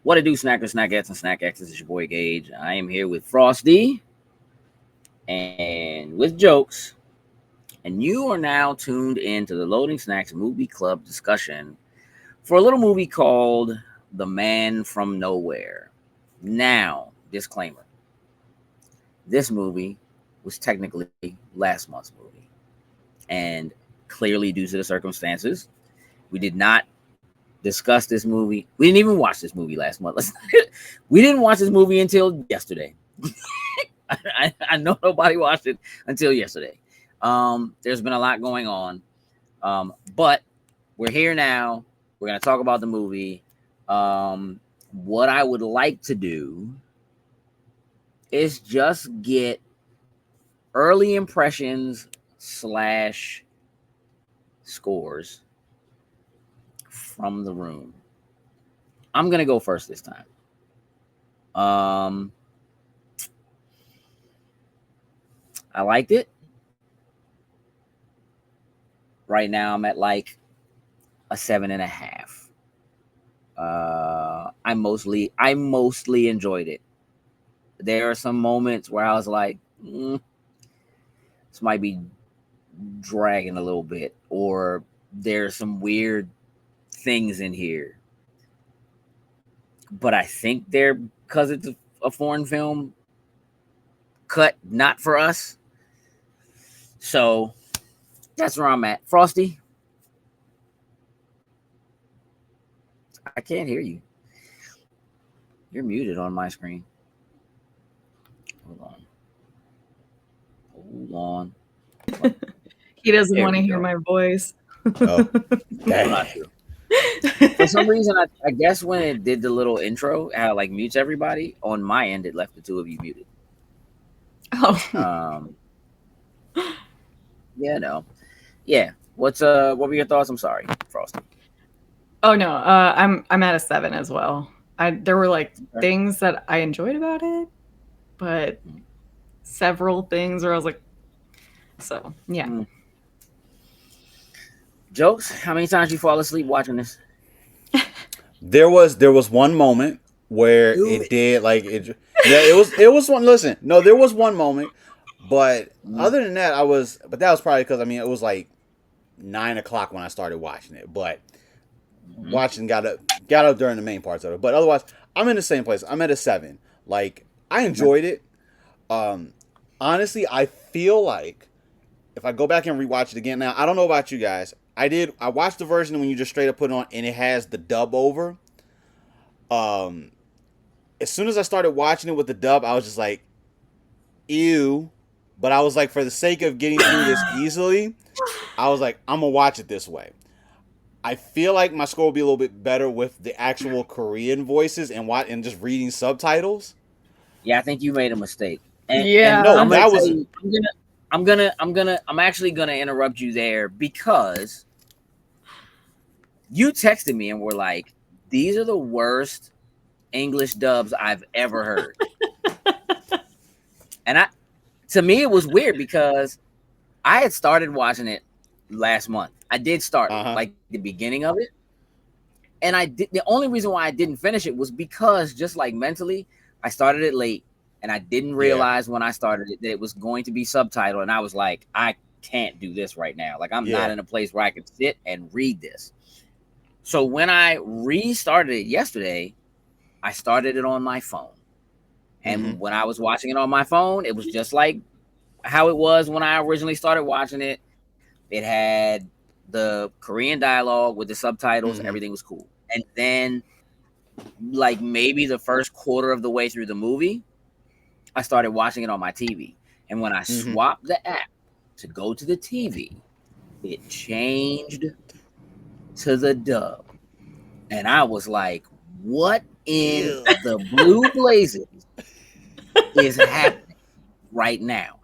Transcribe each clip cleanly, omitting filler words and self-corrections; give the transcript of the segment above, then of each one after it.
What it do, snackers, snackettes, and snack X's? It's your boy Gage. I am here with Frosty and with Jokes, and you are now tuned into the Loading Snacks Movie Club discussion for a little movie called The Man from Nowhere. Now, disclaimer: this movie was technically last month's movie, and clearly, due to the circumstances, we did not discuss this movie. We didn't even watch this movie last month. We didn't watch this movie until yesterday. I know nobody watched it until yesterday. There's been a lot going on, but we're here now. We're going to talk about the movie. What I would like to do is just get early impressions / scores from the room. I'm gonna go first this time. I liked it. Right now I'm at like a 7.5. I mostly enjoyed it. There are some moments where I was like, this might be dragging a little bit, or there's some weird things in here, but I think they're because it's a foreign film cut not for us, so that's where I'm at. Frosty, I can't hear you. You're muted on my screen. Hold on. He doesn't want to hear my voice. Oh, not true. For some reason, I guess when it did the little intro, how it like mutes everybody, on my end, it left the two of you muted. Oh. Yeah, no. Yeah. What were your thoughts? I'm sorry, Frosty. Oh no, I'm at a 7 as well. There were like things that I enjoyed about it, but several things where I was like, so yeah. Jokes, how many times you fall asleep watching this? There was one moment where it did like it. Yeah, it was one. Listen, no, there was one moment, but other than that, But that was probably because it was like 9 o'clock when I started watching it. But watching got up during the main parts of it. But otherwise, I'm in the same place. I'm at a 7. Like I enjoyed it. Honestly, I feel like if I go back and rewatch it again now, I don't know about you guys. I watched the version when you just straight up put it on and it has the dub over. As soon as I started watching it with the dub, I was just like, ew. But I was like, for the sake of getting through this easily, I was like, I'm gonna watch it this way. I feel like my score will be a little bit better with the actual Korean voices and just reading subtitles. Yeah, I think you made a mistake. I'm actually gonna interrupt you there because you texted me and were like, these are the worst English dubs I've ever heard. And to me it was weird because I had started watching it last month. I did start like the beginning of it, and the only reason why I didn't finish it was because just like mentally I started it late. And I didn't realize when I started it that it was going to be subtitled. And I was like, I can't do this right now. Like, I'm not in a place where I can sit and read this. So when I restarted it yesterday, I started it on my phone. And when I was watching it on my phone, it was just like how it was when I originally started watching it. It had the Korean dialogue with the subtitles and everything was cool. And then, like, maybe the first quarter of the way through the movie, I started watching it on my TV. And when I swapped the app to go to the TV, it changed to the dub. And I was like, what in the blue blazes is happening right now?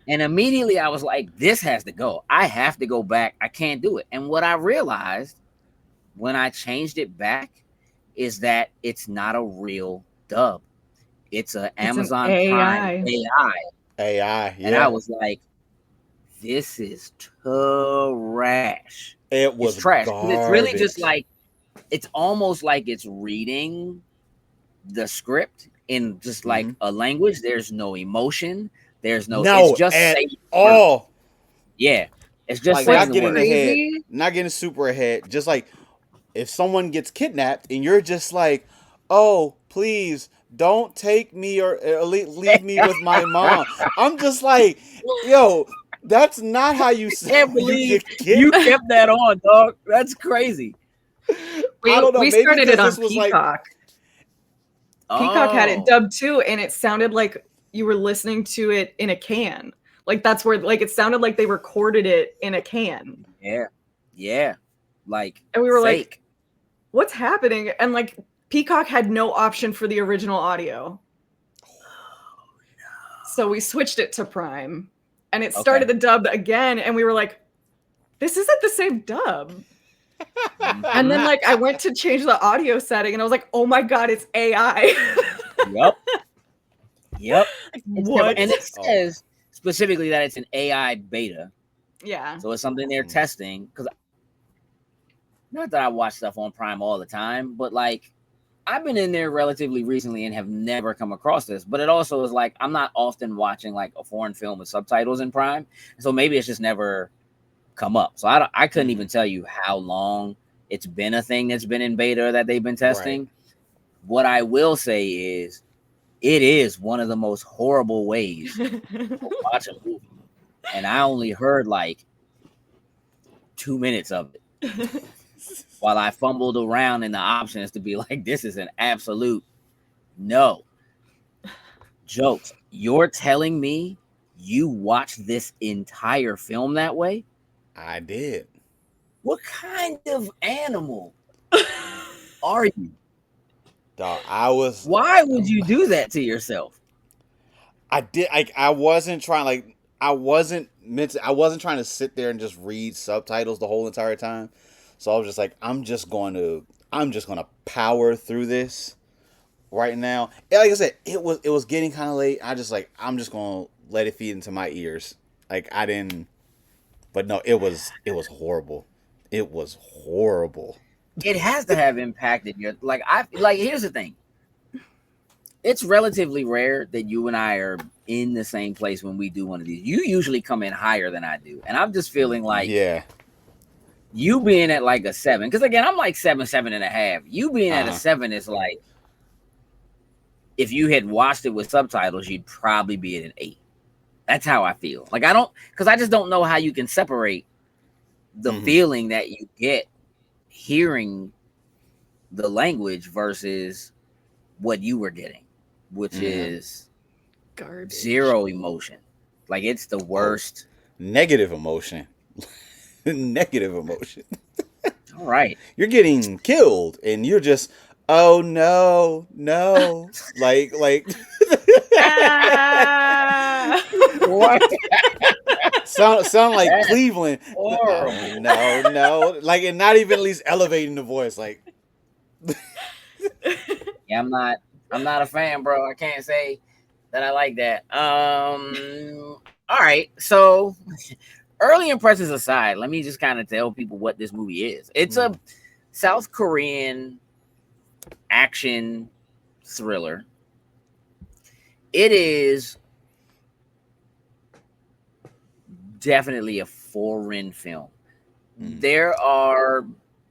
And immediately I was like, this has to go. I have to go back. I can't do it. And what I realized when I changed it back is that it's not a real dub. It's an Amazon Prime AI. Yeah. And I was like, this is trash. It was trash. garbage. It's really just like, it's almost like it's reading the script in just like a language. There's no emotion. There's no. No, it's just at all. Yeah, it's just like saying not getting the ahead, not getting super ahead. Just like if someone gets kidnapped and you're just like, oh, please don't take me or leave me with my mom. I'm just like, yo, that's not how you say. Can't believe you kept that on, dog. That's crazy. I don't know. We Maybe started it on this was Peacock. Peacock had it dubbed too, and it sounded like you were listening to it in a can. Like that's where, like, it sounded like they recorded it in a can. Yeah. Like, and we were fake. like, what's happening? And like, Peacock had no option for the original audio. So we switched it to Prime, and it started the dub again, and we were like, this isn't the same dub. And then like I went to change the audio setting, and I was like, oh my god, it's AI. Yep. What? And it says specifically that it's an AI beta. Yeah. So it's something they're testing. Because not that I watch stuff on Prime all the time, but like I've been in there relatively recently and have never come across this. But it also is like I'm not often watching like a foreign film with subtitles in Prime, so maybe it's just never come up. So I couldn't even tell you how long it's been a thing that's been in beta that they've been testing. Right. What I will say is it is one of the most horrible ways to watch a movie. And I only heard like 2 minutes of it while I fumbled around in the options to be like, this is an absolute no. Jokes. You're telling me you watched this entire film that way? I did. What kind of animal are you? Dog, Why would you do that to yourself? I did. I wasn't trying. Like I wasn't trying to sit there and just read subtitles the whole entire time. So I was just like, I'm just gonna power through this right now. And like I said, it was getting kind of late. I'm just gonna let it feed into my ears. Like I didn't. But no, it was horrible. It was horrible. It has to have impacted your here's the thing. It's relatively rare that you and I are in the same place when we do one of these. You usually come in higher than I do. And I'm just feeling like you being at like a 7, because again, I'm like 7.5. You being at a 7 is like, if you had watched it with subtitles, you'd probably be at an 8. That's how I feel. Like because I just don't know how you can separate the feeling that you get hearing the language versus what you were getting, which is garbage. Zero emotion. Like it's the worst. Negative emotion. Negative emotion. All right. You're getting killed and you're just, oh no. like What? sound like that's Cleveland. Oh, no. Like, and not even at least elevating the voice. Like, yeah, I'm not a fan, bro. I can't say that I like that. All right. So, early impressions aside, let me just kind of tell people what this movie is. It's a South Korean action thriller. It is definitely a foreign film. There are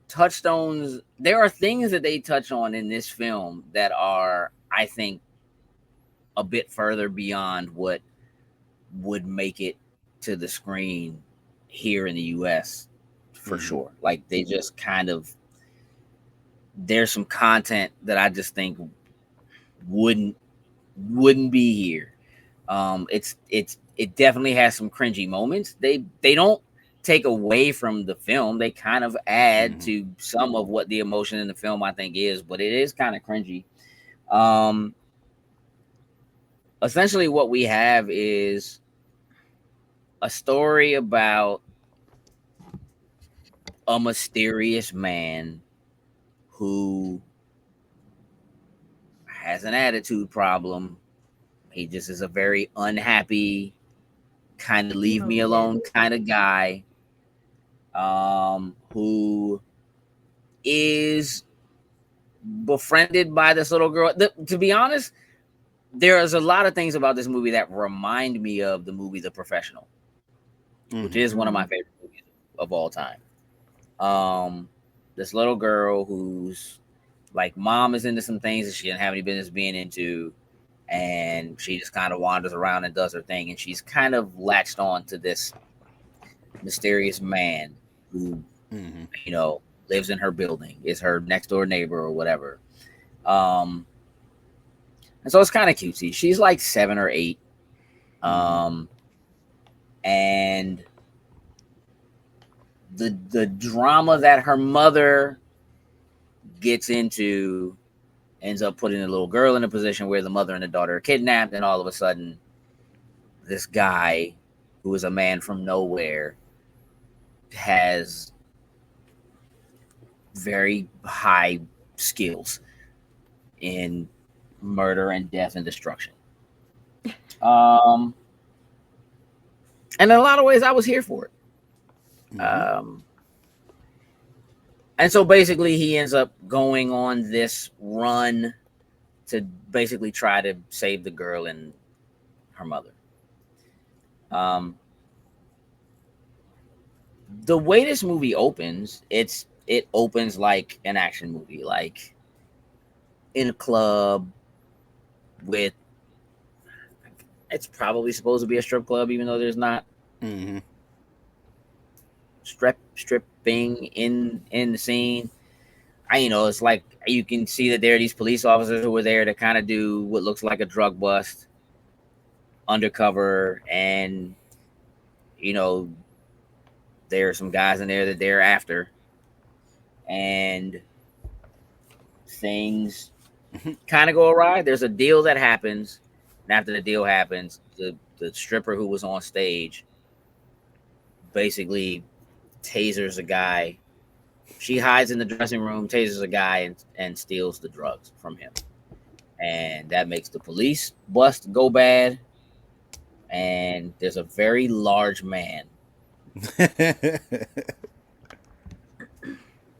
touchstones. There are things that they touch on in this film that are, I think, a bit further beyond what would make it to the screen here in the US for sure. Like they just kind of, there's some content that I just think wouldn't be here. It definitely has some cringy moments. They don't take away from the film. They kind of add to some of what the emotion in the film I think is, but it is kind of cringy. Essentially what we have is a story about a mysterious man who has an attitude problem. He just is a very unhappy, kind of leave me alone kind of guy, who is befriended by this little girl. To be honest, there's a lot of things about this movie that remind me of the movie The Professional, which is one of my favorite movies of all time. This little girl who's like mom is into some things that she didn't have any business being into, and she just kind of wanders around and does her thing, and she's kind of latched on to this mysterious man who lives in her building, is her next door neighbor or whatever. And so it's kind of cutesy. She's like 7 or 8. And the drama that her mother gets into ends up putting the little girl in a position where the mother and the daughter are kidnapped, and all of a sudden this guy who is a man from nowhere has very high skills in murder and death and destruction. And in a lot of ways I was here for it. And so basically he ends up going on this run to basically try to save the girl and her mother. The way this movie opens, it opens like an action movie, like in a club with, it's probably supposed to be a strip club, even though there's not stripping in the scene. It's like you can see that there are these police officers who were there to kind of do what looks like a drug bust undercover, and there are some guys in there that they're after, and things kind of go awry. There's a deal that happens, and after the deal happens, the stripper who was on stage basically tasers a guy. She hides in the dressing room, tasers a guy, and steals the drugs from him. And that makes the police bust go bad. And there's a very large man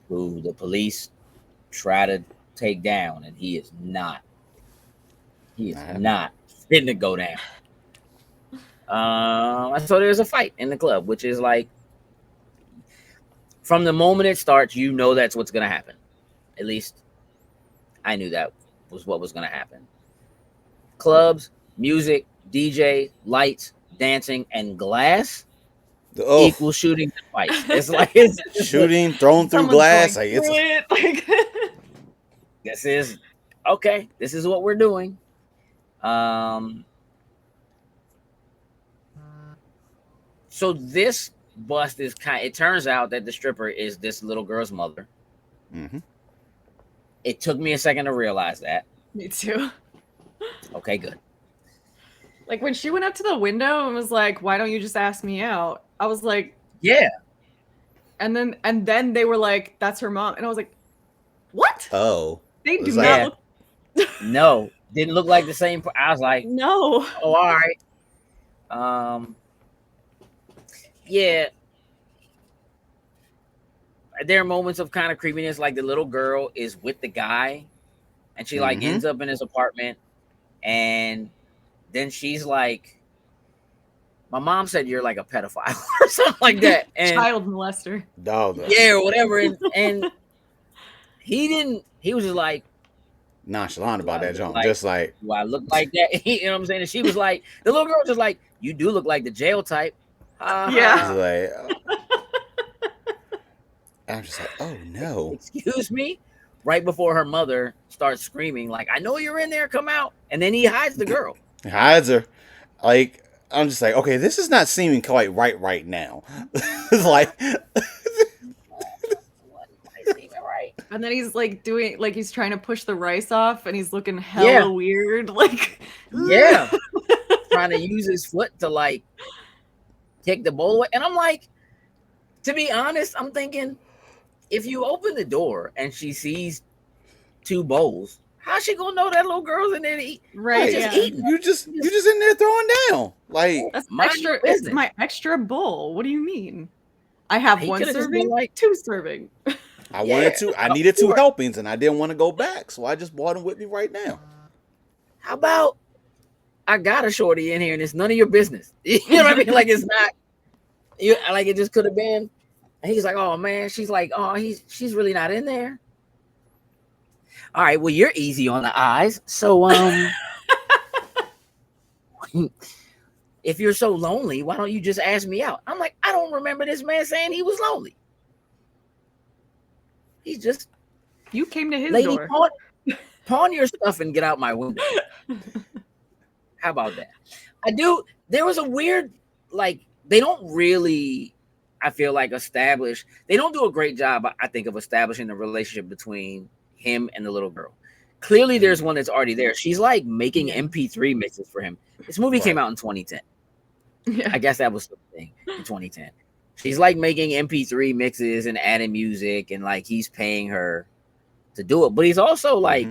who the police try to take down, and he is not fitting to go down. So there's a fight in the club, which is like, from the moment it starts, that's what's going to happen. At least I knew that was what was going to happen. Clubs, music, DJ, lights, dancing, and glass equals shooting and fights. It's like shooting, thrown through glass. Like this is okay. This is what we're doing. So this bust is it turns out that the stripper is this little girl's mother. It took me a second to realize that. Me too. Okay, good. Like when she went up to the window and was like, "Why don't you just ask me out?" I was like, "Yeah." And then they were like, "That's her mom," and I was like, "What?" Oh, they do not look. No, didn't look like the same. I was like, "No." Oh, all right. Yeah. There are moments of kind of creepiness, like the little girl is with the guy, and she like ends up in his apartment, and then she's like, my mom said you're like a pedophile or something like that. And child molester. Yeah, or whatever. And he was just like nonchalant about that jump. Just like, do I look like that? You know what I'm saying? And she was like, the little girl was just like, you do look like the jail type. Yeah. Like, I'm just like, oh no. Excuse me? Right before her mother starts screaming, like, I know you're in there, come out. And then he hides the girl. He hides her. Like, I'm just like, okay, this is not seeming quite right now. Like, and then he's like doing, like he's trying to push the rice off, and he's looking hella weird. Like, trying to use his foot to like take the bowl away. And I'm like, to be honest, I'm thinking, if you open the door and she sees 2 bowls, how's she gonna know that little girl's in there to eat? Right, eating. You just in there throwing down. Like, that's extra. It's my extra bowl. What do you mean? I have 1 serving, like 2 serving. I needed 2 helpings, and I didn't want to go back, so I just brought them with me right now. How about I got a shorty in here, and it's none of your business? You know what I mean? Like, it's not. Like, it just could have been. And he's like, oh man. She's like, oh, she's really not in there. All right, well, you're easy on the eyes, so if you're so lonely, why don't you just ask me out? I'm like, I don't remember this man saying he was lonely. He's just, you came to his lady, door. pawn your stuff and get out my window. How about that? There was a weird, like, they don't really, I feel like, they don't do a great job, I think, of establishing the relationship between him and the little girl. Clearly there's one that's already there. She's like making MP3 mixes for him. This movie came out in 2010. Yeah. I guess that was the thing in 2010. She's like making MP3 mixes and adding music, and like he's paying her to do it. But he's also like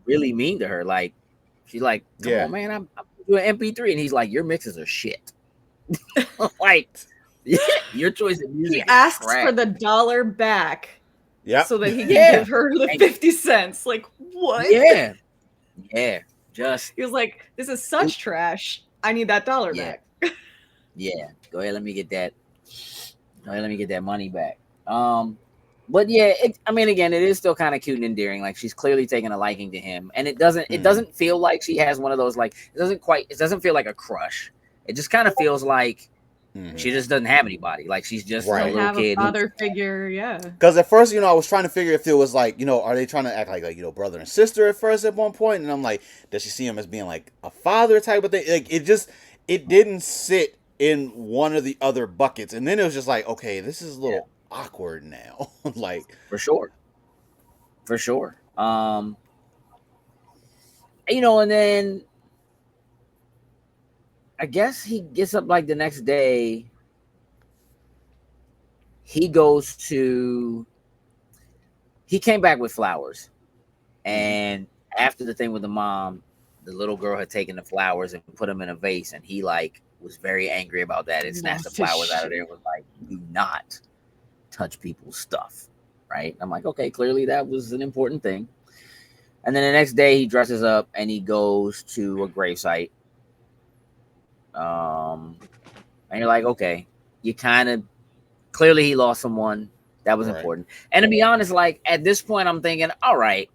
really mean to her. Like, she's like, come on, man, I'm doing MP3. And he's like, your mixes are shit. Like, your choice of music. He asks for the $1 back. Yeah. So that he can give her the 50 cents. Like, what? Yeah. Yeah. Just, he was like, this is such trash. I need that $1 back. Yeah. Go ahead, let me get that. Let me get that money back. But yeah, I mean, again, it is still kind of cute and endearing. Like, she's clearly taking a liking to him, and it doesn't feel like she has one of those, like, it doesn't feel like a crush. It just kind of feels like she just doesn't have anybody. Like, she's just a little kid. A father figure, yeah. Because at first, I was trying to figure if it was like, are they trying to act like brother and sister at first at one point? And I'm like, does she see him as being like a father type of thing? Like, it didn't sit in one of the other buckets. And then it was just like, okay, this is a little awkward now. Like, for sure. And then I guess he gets up like the next day. He came back with flowers. And after the thing with the mom, the little girl had taken the flowers and put them in a vase. And he like was very angry about that and snatched the flowers out of there and was like, do not touch people's stuff. Right. I'm like, okay, clearly that was an important thing. And then the next day he dresses up and he goes to a gravesite. And you're like, okay, you kind of clearly he lost someone that was important. And to be honest, like at this point, I'm thinking, all right,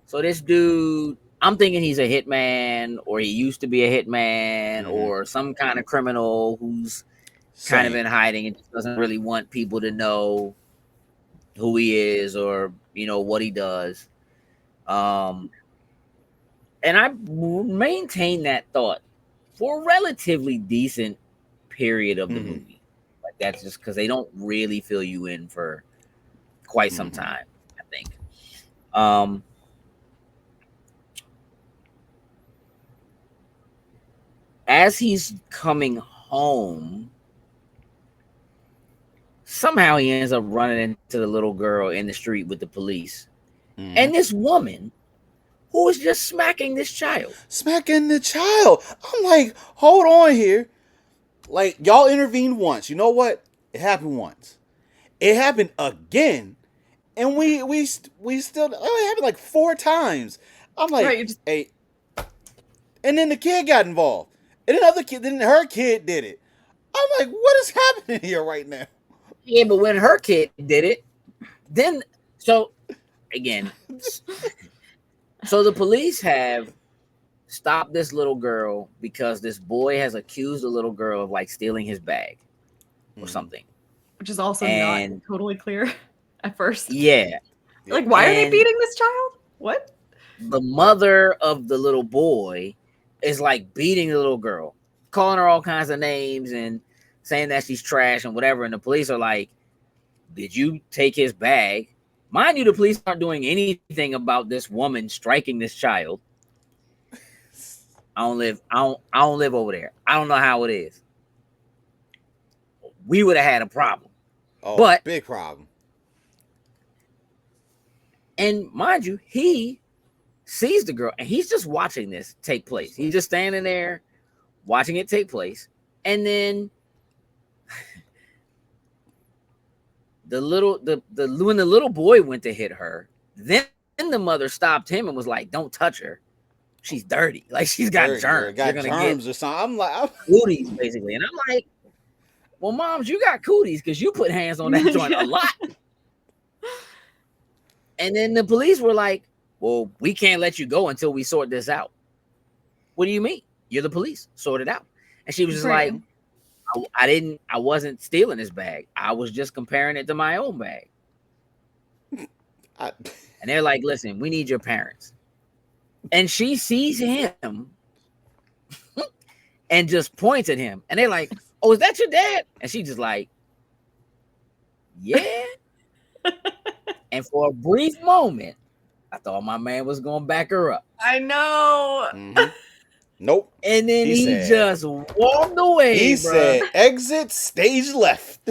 so this dude, I'm thinking he's a hitman, or he used to be a hitman, or some kind of criminal who's kind of in hiding and doesn't really want people to know who he is or what he does. And I maintain that thought for a relatively decent period of the movie. Like, that's just because they don't really fill you in for quite some time, I think. As he's coming home, somehow he ends up running into the little girl in the street with the police. And this woman who is just smacking this child. Smacking the child. I'm like, hold on here. Like, y'all intervened once. You know what? It happened once. It happened again. And we still, it happened like 4 times. I'm like, hey. And then the kid got involved. And then her kid did it. I'm like, what is happening here right now? Yeah, but when her kid did it, then, so, again, so the police have stopped this little girl because this boy has accused the little girl of, like, stealing his bag or something. Which is also not totally clear at first. Yeah. Like, why are they beating this child? What? The mother of the little boy is like beating the little girl, calling her all kinds of names and saying that she's trash and whatever. And the police are like, did you take his bag? Mind you, the police aren't doing anything about this woman striking this child. I don't live over there. I don't know how it is. We would have had a problem. Oh, but big problem. And mind you, he sees the girl and he's just watching this take place. He's just standing there watching it take place. And then when the little boy went to hit her, then the mother stopped him and was like, "Don't touch her. She's dirty. Like she's got germs. Got You're gonna germs get or something." I'm like, cooties, basically. And I'm like, well, moms, you got cooties because you put hands on that joint a lot. And then the police were like, well, we can't let you go until we sort this out. What do you mean? You're the police. Sort it out. And she was just like, I wasn't stealing this bag. I was just comparing it to my own bag. And they're like, listen, we need your parents. And she sees him and just points at him. And they're like, oh, is that your dad? And she just like, yeah. And for a brief moment, I thought my man was going to back her up. I know. Mm-hmm. Nope. And then he just walked away. He said, exit stage left.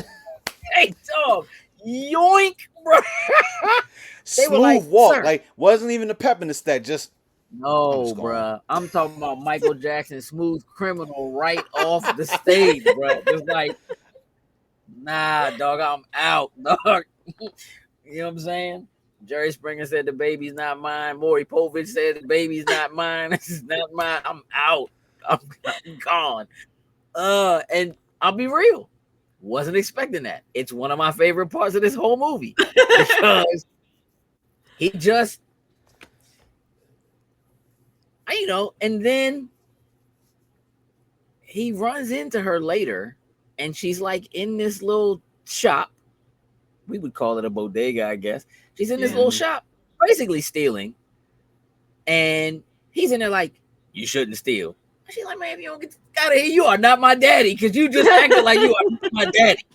Hey, dog. Yoink, bro. Smooth like, walk. Sir. Like, wasn't even a pep in the step. Just. No, bro. I'm talking about Michael Jackson, Smooth Criminal, right off the stage, bro. Just like, nah, dog, I'm out, dog. You know what I'm saying? Jerry Springer said the baby's not mine. Maury Povich said the baby's not mine. This is not mine. I'm out. I'm gone. And I'll be real. Wasn't expecting that. It's one of my favorite parts of this whole movie. Because he just, you know, and then he runs into her later and she's like in this little shop. We would call it a bodega, I guess. She's in this little shop, basically stealing. And he's in there like, you shouldn't steal. And she's like, man, if you don't get out of here, you are not my daddy because you just acted like you are my daddy.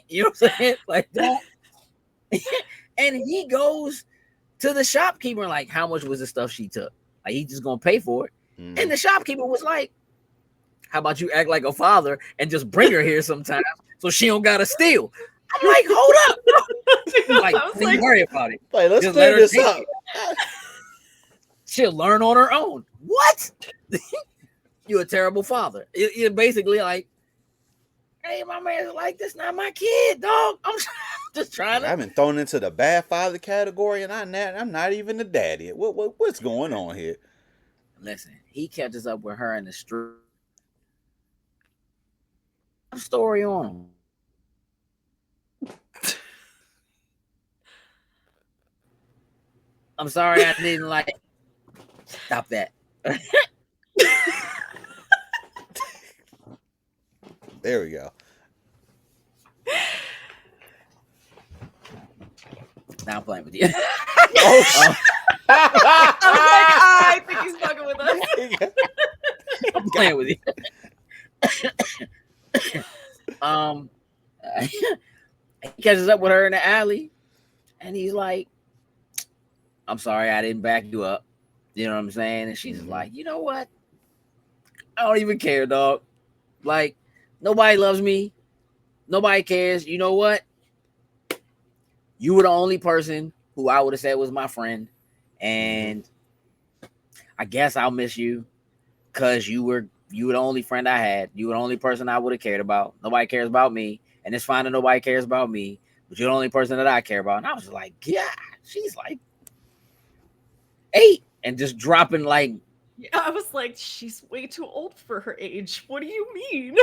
You know what I'm saying? Like that. And he goes to the shopkeeper like, how much was the stuff she took? Like, he's just going to pay for it. Mm. And the shopkeeper was like, how about you act like a father and just bring her here sometimes so she don't got to steal? I'm like, hold up, bro. Like, don't worry about it. Like, let's clear this up. She'll learn on her own. What? You're a terrible father. You're basically like, hey, my man's like, this not my kid, dog. I'm just trying to. I've been thrown into the bad father category, and I'm not even the daddy. What's going on here? Listen, he catches up with her in the street. Story on him. I'm sorry I didn't like. Stop that. There we go. Now I'm playing with you. I was like, I think he's fucking with us. I'm playing with you. He catches up with her in the alley, and he's like, I'm sorry I didn't back you up. You know what I'm saying? And she's like, you know what? I don't even care, dog. Like, nobody loves me. Nobody cares. You know what? You were the only person who I would have said was my friend. And I guess I'll miss you because you were the only friend I had. You were the only person I would have cared about. Nobody cares about me. And it's fine that nobody cares about me. But you're the only person that I care about. And I was like, yeah, she's like 8 and just dropping like. I was like, she's way too old for her age. What do you mean?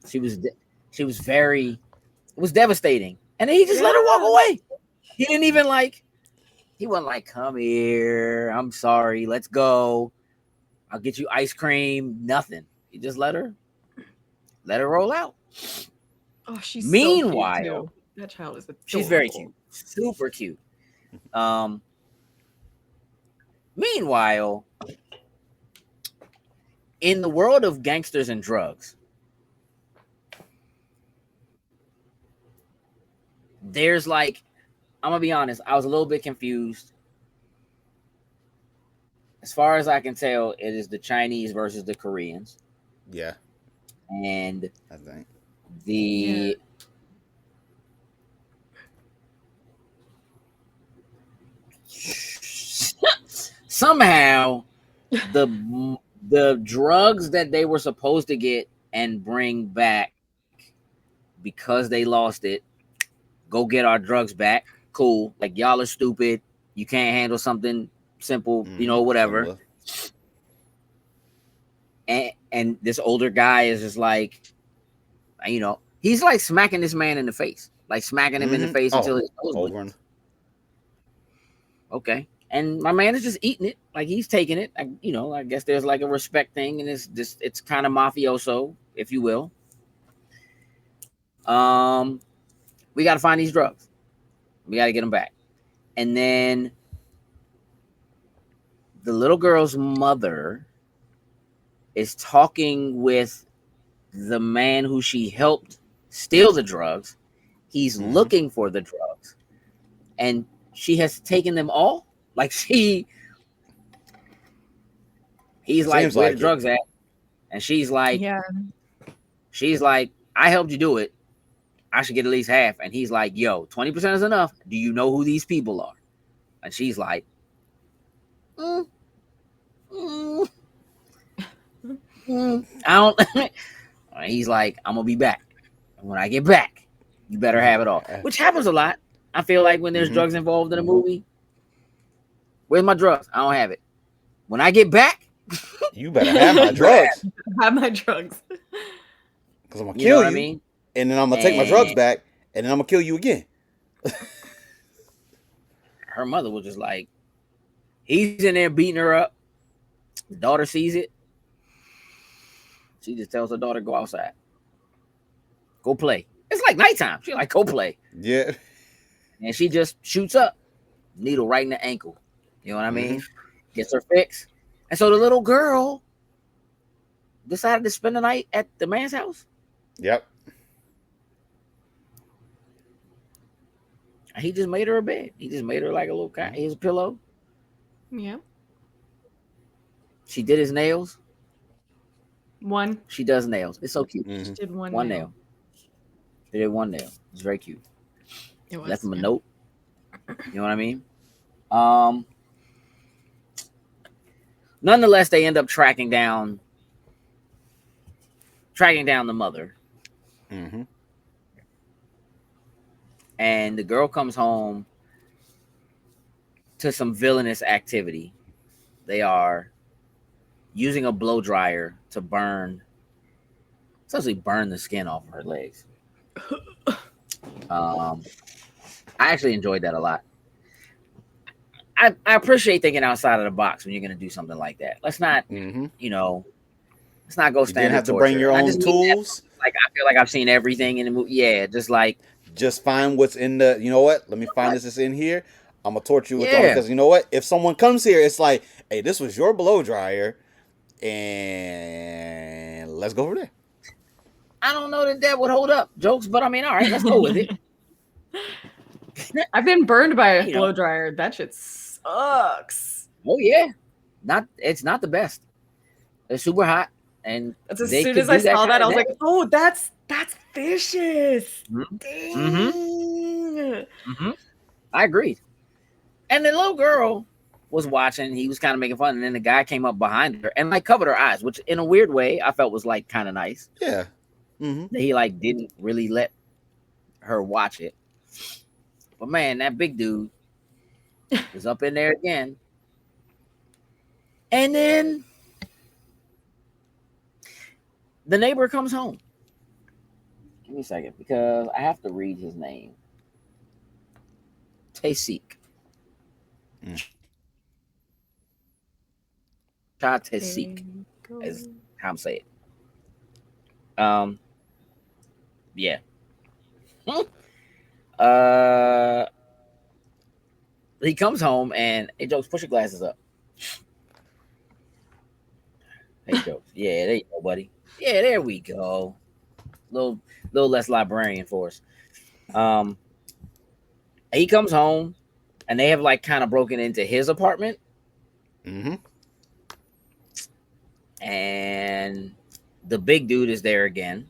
She was very, it was devastating. And then he just let her walk away. He didn't even like, he wasn't like, come here. I'm sorry. Let's go. I'll get you ice cream. Nothing. He just let her roll out. Oh, she's meanwhile, so cute too. That child is adorable. She's very cute. Super cute. Meanwhile, in the world of gangsters and drugs, there's like, I'm gonna be honest, I was a little bit confused. As far as I can tell, it is the Chinese versus the Koreans. Yeah. And I think somehow the drugs that they were supposed to get and bring back because they lost it go get our drugs back. Cool. Like, y'all are stupid. You can't handle something simple, whatever. And this older guy is just like, he's like smacking this man in the face, like smacking him in the face until his nose bleeds. Okay. And my man is just eating it, like he's taking it. I guess there's like a respect thing, and it's kind of mafioso, if you will. We got to find these drugs. We got to get them back. And then the little girl's mother is talking with the man who she helped steal the drugs. He's looking for the drugs, and she has taken them all. Like he's like, where the drugs at? And she's like, I helped you do it. I should get at least half. And he's like, yo, 20% is enough. Do you know who these people are? And she's like, I don't. He's like, I'm gonna be back. And when I get back, you better have it all. Which happens a lot. I feel like when there's drugs involved in a movie. Where's my drugs? I don't have it. When I get back, you better have my drugs. Have my drugs. Because I'm gonna kill you. I mean? And then I'm gonna take my drugs back, and then I'm gonna kill you again. Her mother was just like, he's in there beating her up. The daughter sees it. She just tells her daughter, go outside. Go play. It's like nighttime. She's like, go play. Yeah. And she just shoots up. Needle right in the ankle. You know what I mean? Gets her fix. And so the little girl decided to spend the night at the man's house. Yep. And he just made her a bed. He just made her like a little his pillow. Yeah. She did his nails. One. She does nails. It's so cute. She did one nail. She did one nail. It's very cute. It was, left him a note. You know what I mean? Nonetheless, they end up tracking down the mother. And the girl comes home to some villainous activity. They are using a blow dryer to essentially burn the skin off of her legs. I actually enjoyed that a lot. I appreciate thinking outside of the box when you're going to do something like that. Let's not, let's not go stand. You didn't have to bring your own tools. Like, I feel like I've seen everything in the movie. Yeah, just find what's in the. You know what? Let me find this that's in here. I'm gonna torture you with all because you know what? If someone comes here, it's like, hey, this was your blow dryer, and let's go over there. I don't know that would hold up jokes, but I mean, all right, let's go with it. I've been burned by a blow dryer. That shit sucks. Oh yeah, it's not the best. It's super hot, and as soon as I saw that, I was like, oh, that's vicious. I agreed. And the little girl was watching. He was kind of making fun, and then the guy came up behind her and like covered her eyes, which in a weird way I felt was like kind of nice. Yeah. He like didn't really let her watch it. But man, that big dude was up in there again. And then the neighbor comes home. Give me a second because I have to read his name. Tasik. Tasik is how I'm saying it. Yeah. He comes home and hey Jokes, push your glasses up. Hey Jokes. Yeah, there you go, buddy. Yeah, there we go. Little less librarian for us. He comes home and they have like kind of broken into his apartment. And the big dude is there again.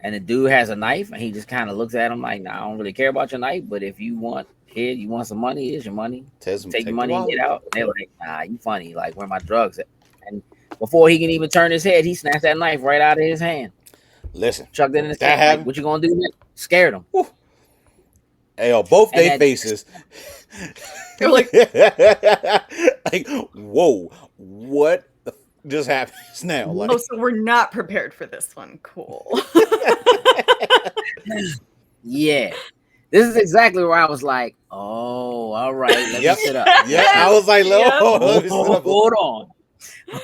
And the dude has a knife and he just kind of looks at him like, nah, I don't really care about your knife, but if you want some money, here's your money. Take your money and get out. And they're like, nah, you funny. Like, where my drugs at? And before he can even turn his head, he snatched that knife right out of his hand. Listen, chucked it in his head. Like, what you gonna do next? Scared him. Woo. Hey, yo, both their faces. They're like, like, whoa, what just happens now? Like, oh, so we're not prepared for this one. Cool. Yeah. This is exactly where I was like, oh, all right, let me sit up. Yeah, I was like, hold on.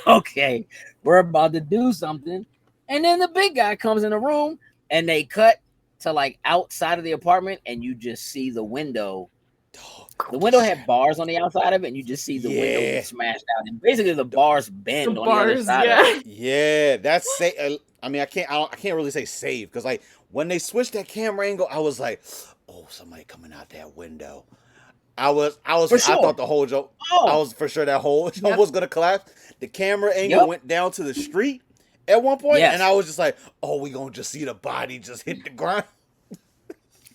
Okay, we're about to do something. And then the big guy comes in the room and they cut to like outside of the apartment and you just see the window. The window had bars on the outside of it and you just see the window get smashed out. And basically the bars bend on the other side of it. Yeah, that's I mean, I can't really say save because like when they switched that camera angle, I was like, oh, somebody coming out that window. I thought the whole joke. I was for sure that whole joke was gonna collapse. The camera angle went down to the street at one point, and I was just like, oh, we gonna just see the body just hit the ground.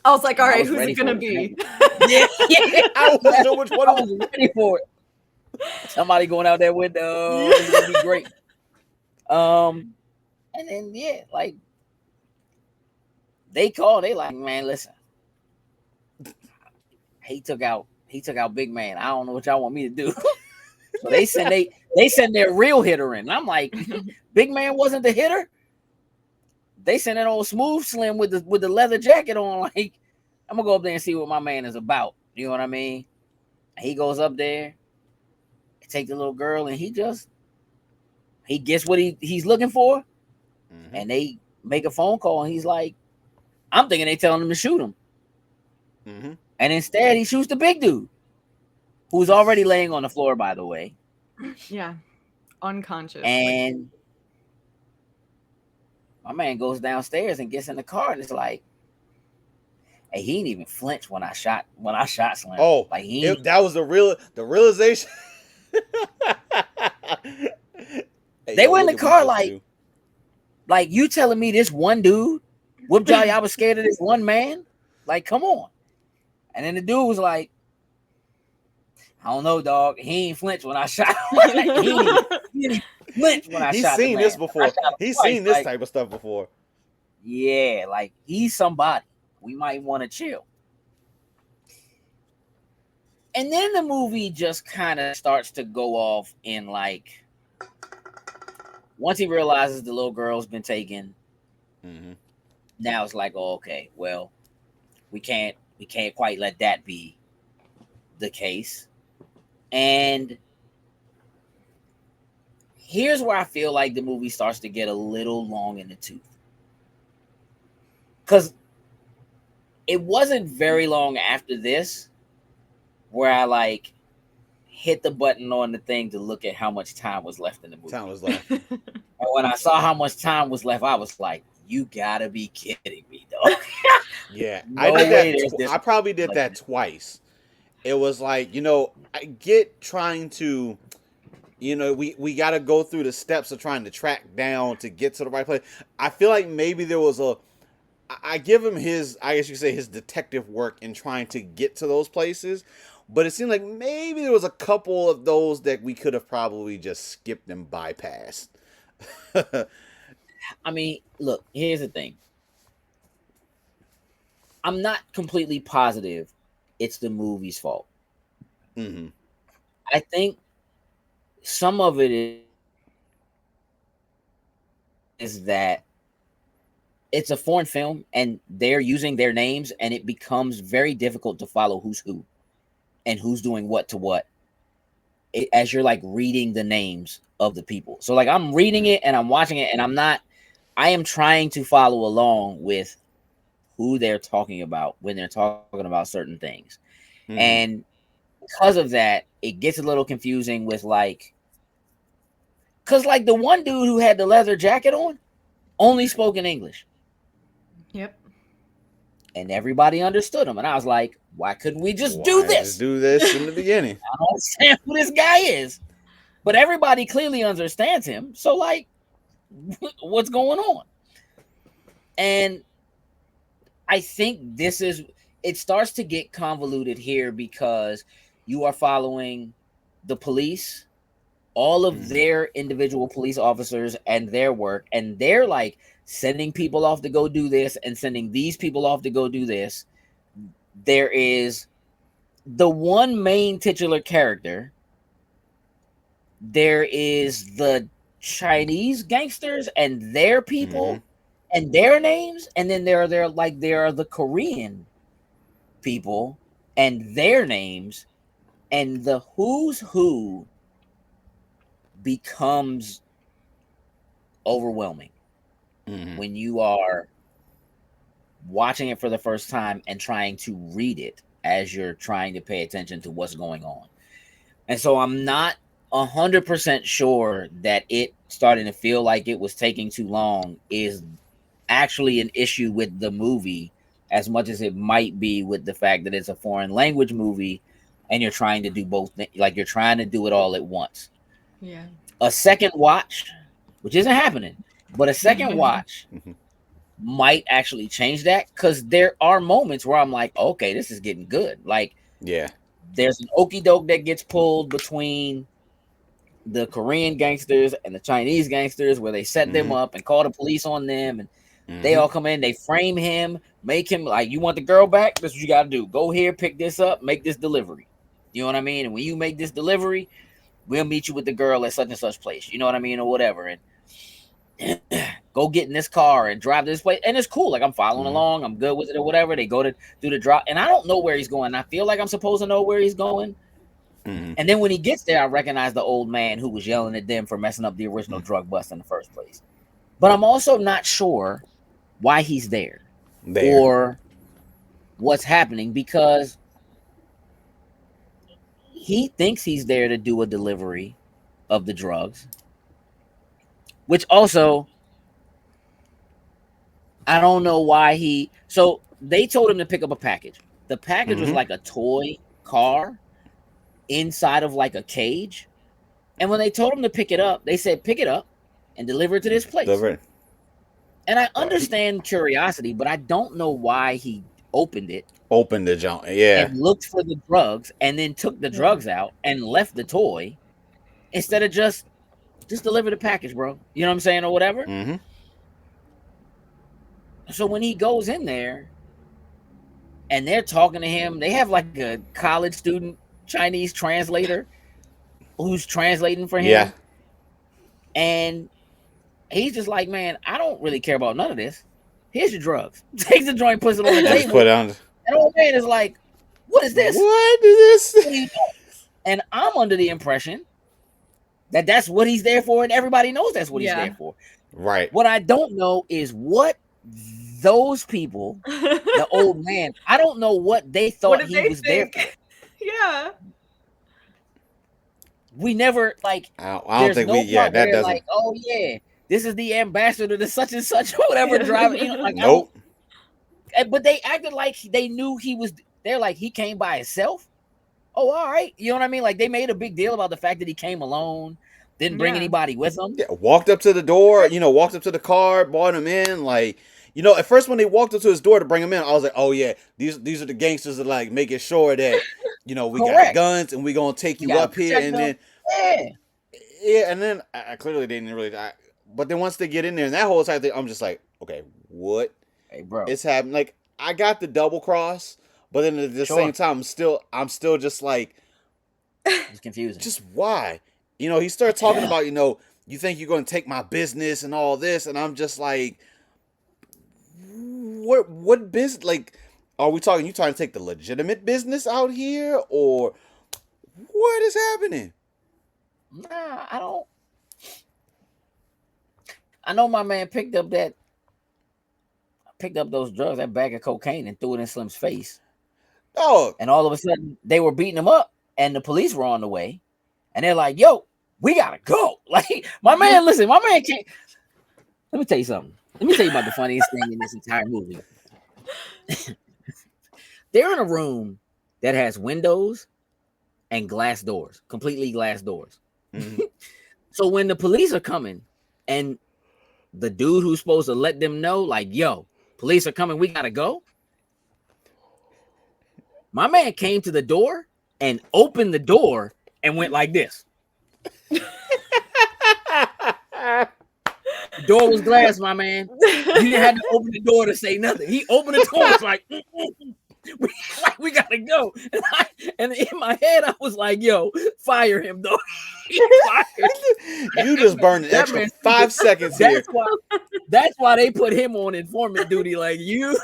I was like, all right, who's it gonna be? Yeah. I wasn't sure which one. I was ready for it. Somebody going out that window. It's gonna be great. And then like they called. They like, man, listen. He took out big man. I don't know what y'all want me to do. So they send their real hitter in. And I'm like, big man wasn't the hitter. They sent an old Smooth Slim with the leather jacket on. Like, I'm gonna go up there and see what my man is about. You know what I mean? He goes up there, take the little girl, and he gets what he's looking for. Mm-hmm. And they make a phone call, and he's like, I'm thinking they telling him to shoot him. Mm-hmm. And instead, he shoots the big dude, who's already laying on the floor, by the way. Yeah, unconscious. And my man goes downstairs and gets in the car, and it's like, hey, he didn't even flinch when I shot Slim. Oh, like that was the realization. They were in the car like you telling me this one dude whooped y'all? Y'all was scared of this one man? Like, come on. And then the dude was like, I don't know, dog. He ain't flinch when I shot him. he didn't flinch when I shot him. He's seen this before. He's seen this type of stuff before. Yeah, like he's somebody. We might want to chill. And then the movie just kind of starts to go off in like, once he realizes the little girl's been taken, now it's like, oh, okay, well, we can't quite let that be the case. And here's where I feel like the movie starts to get a little long in the tooth. Because it wasn't very long after this where I like hit the button on the thing to look at how much time was left in the movie. Time was left. And when I saw how much time was left, I was like, you gotta be kidding me, dog. Yeah, I did that. I probably did that twice. It was like, I get trying to, we got to go through the steps of trying to track down to get to the right place. I feel like maybe there was I give him his detective work in trying to get to those places. But it seemed like maybe there was a couple of those that we could have probably just skipped and bypassed. I mean, look, here's the thing. I'm not completely positive it's the movie's fault. Mm-hmm. I think some of it is that it's a foreign film and they're using their names and it becomes very difficult to follow who's who and who's doing what to what as you're like reading the names of the people. So like I'm reading it and I'm watching it and I am trying to follow along with who they're talking about when they're talking about certain things. Mm-hmm. And because of that, it gets a little confusing with like, because like the one dude who had the leather jacket on only spoke in English. Yep. And everybody understood him. And I was like, why couldn't we just do this? Just do this in the beginning. I don't understand who this guy is. But everybody clearly understands him. So like, what's going on? And I think it starts to get convoluted here because you are following the police, all of their individual police officers and their work, and they're like sending people off to go do this and sending these people off to go do this. There is the one main titular character. There is the Chinese gangsters and their people and their names, and then there are the Korean people and their names, and the who's who becomes overwhelming when you are watching it for the first time and trying to read it as you're trying to pay attention to what's going on. And so I'm not 100% sure that it starting to feel like it was taking too long is actually an issue with the movie as much as it might be with the fact that it's a foreign language movie and you're trying to do both, like you're trying to do it all at once. Yeah. A second watch, which isn't happening, but a second watch might actually change that, because there are moments where I'm like, okay, this is getting good. Like, there's an okie doke that gets pulled between the Korean gangsters and the Chinese gangsters where they set them up and call the police on them, and they all come in, they frame him, make him like, you want the girl back? That's what you got to do. Go here, pick this up, make this delivery. You know what I mean? And when you make this delivery, we'll meet you with the girl at such and such place. You know what I mean? Or whatever. And go get in this car and drive to this place. And it's cool. Like, I'm following along. I'm good with it or whatever. They go to do the drop. And I don't know where he's going. I feel like I'm supposed to know where he's going. And then when he gets there, I recognize the old man who was yelling at them for messing up the original drug bust in the first place. But I'm also not sure why he's there. Or what's happening, because he thinks he's there to do a delivery of the drugs, which also, I don't know why so they told him to pick up a package. The package was like a toy car inside of like a cage. And when they told him to pick it up, they said, pick it up and deliver it to this place. And I understand curiosity, but I don't know why he opened the junk, and looked for the drugs and then took the drugs out and left the toy instead of just deliver the package, bro. You know what I'm saying, or whatever. So when he goes in there and they're talking to him, they have like a college student Chinese translator who's translating for him, and he's just like, man, I don't really care about none of this. Here's your drugs. Takes the joint, puts it on the table. And the old man is like, what is this? What is this? And I'm under the impression that that's what he's there for, and everybody knows that's what he's there for. Right. What I don't know is what those people, the old man, I don't know what they thought he was there for. We never, like, I don't think that doesn't. Like, oh yeah, this is the ambassador to such and such, or whatever, driving. You know, like, nope. But they acted like they knew he was. They're like, he came by himself. Oh, all right. You know what I mean? Like, they made a big deal about the fact that he came alone, didn't bring anybody with him. Yeah, walked up to the door. Walked up to the car, brought him in. Like, at first when they walked up to his door to bring him in, I was like, oh yeah, these are the gangsters that like making sure that we got guns and we gonna take you up here, and then and then I clearly didn't really. But then once they get in there and that whole entire thing, I'm just like, okay, what? Hey, bro, it's happening. Like, I got the double cross, but then at the same time, I'm still just like, it's confusing. Just why? He started talking about, you think you're going to take my business and all this, and I'm just like, what business? Like, are we talking? You trying to take the legitimate business out here, or what is happening? Nah, I don't. I know my man picked up those drugs, that bag of cocaine, and threw it in Slim's face. Oh, and all of a sudden they were beating him up, and the police were on the way, and they're like, "Yo, we gotta go!" Like, my man can't. Let me tell you something. Let me tell you about the funniest thing in this entire movie. They're in a room that has windows and glass doors, completely glass doors. So when the police are coming, and the dude who's supposed to let them know, like, yo, police are coming, we gotta go. My man came to the door and opened the door and went like this. Door was glass, my man. You didn't have to open the door to say nothing. He opened the door. It's like, we gotta go. And in my head, I was like, yo, fire him, though. You just burned an extra 5 seconds here. That's why they put him on informant duty. Like, you,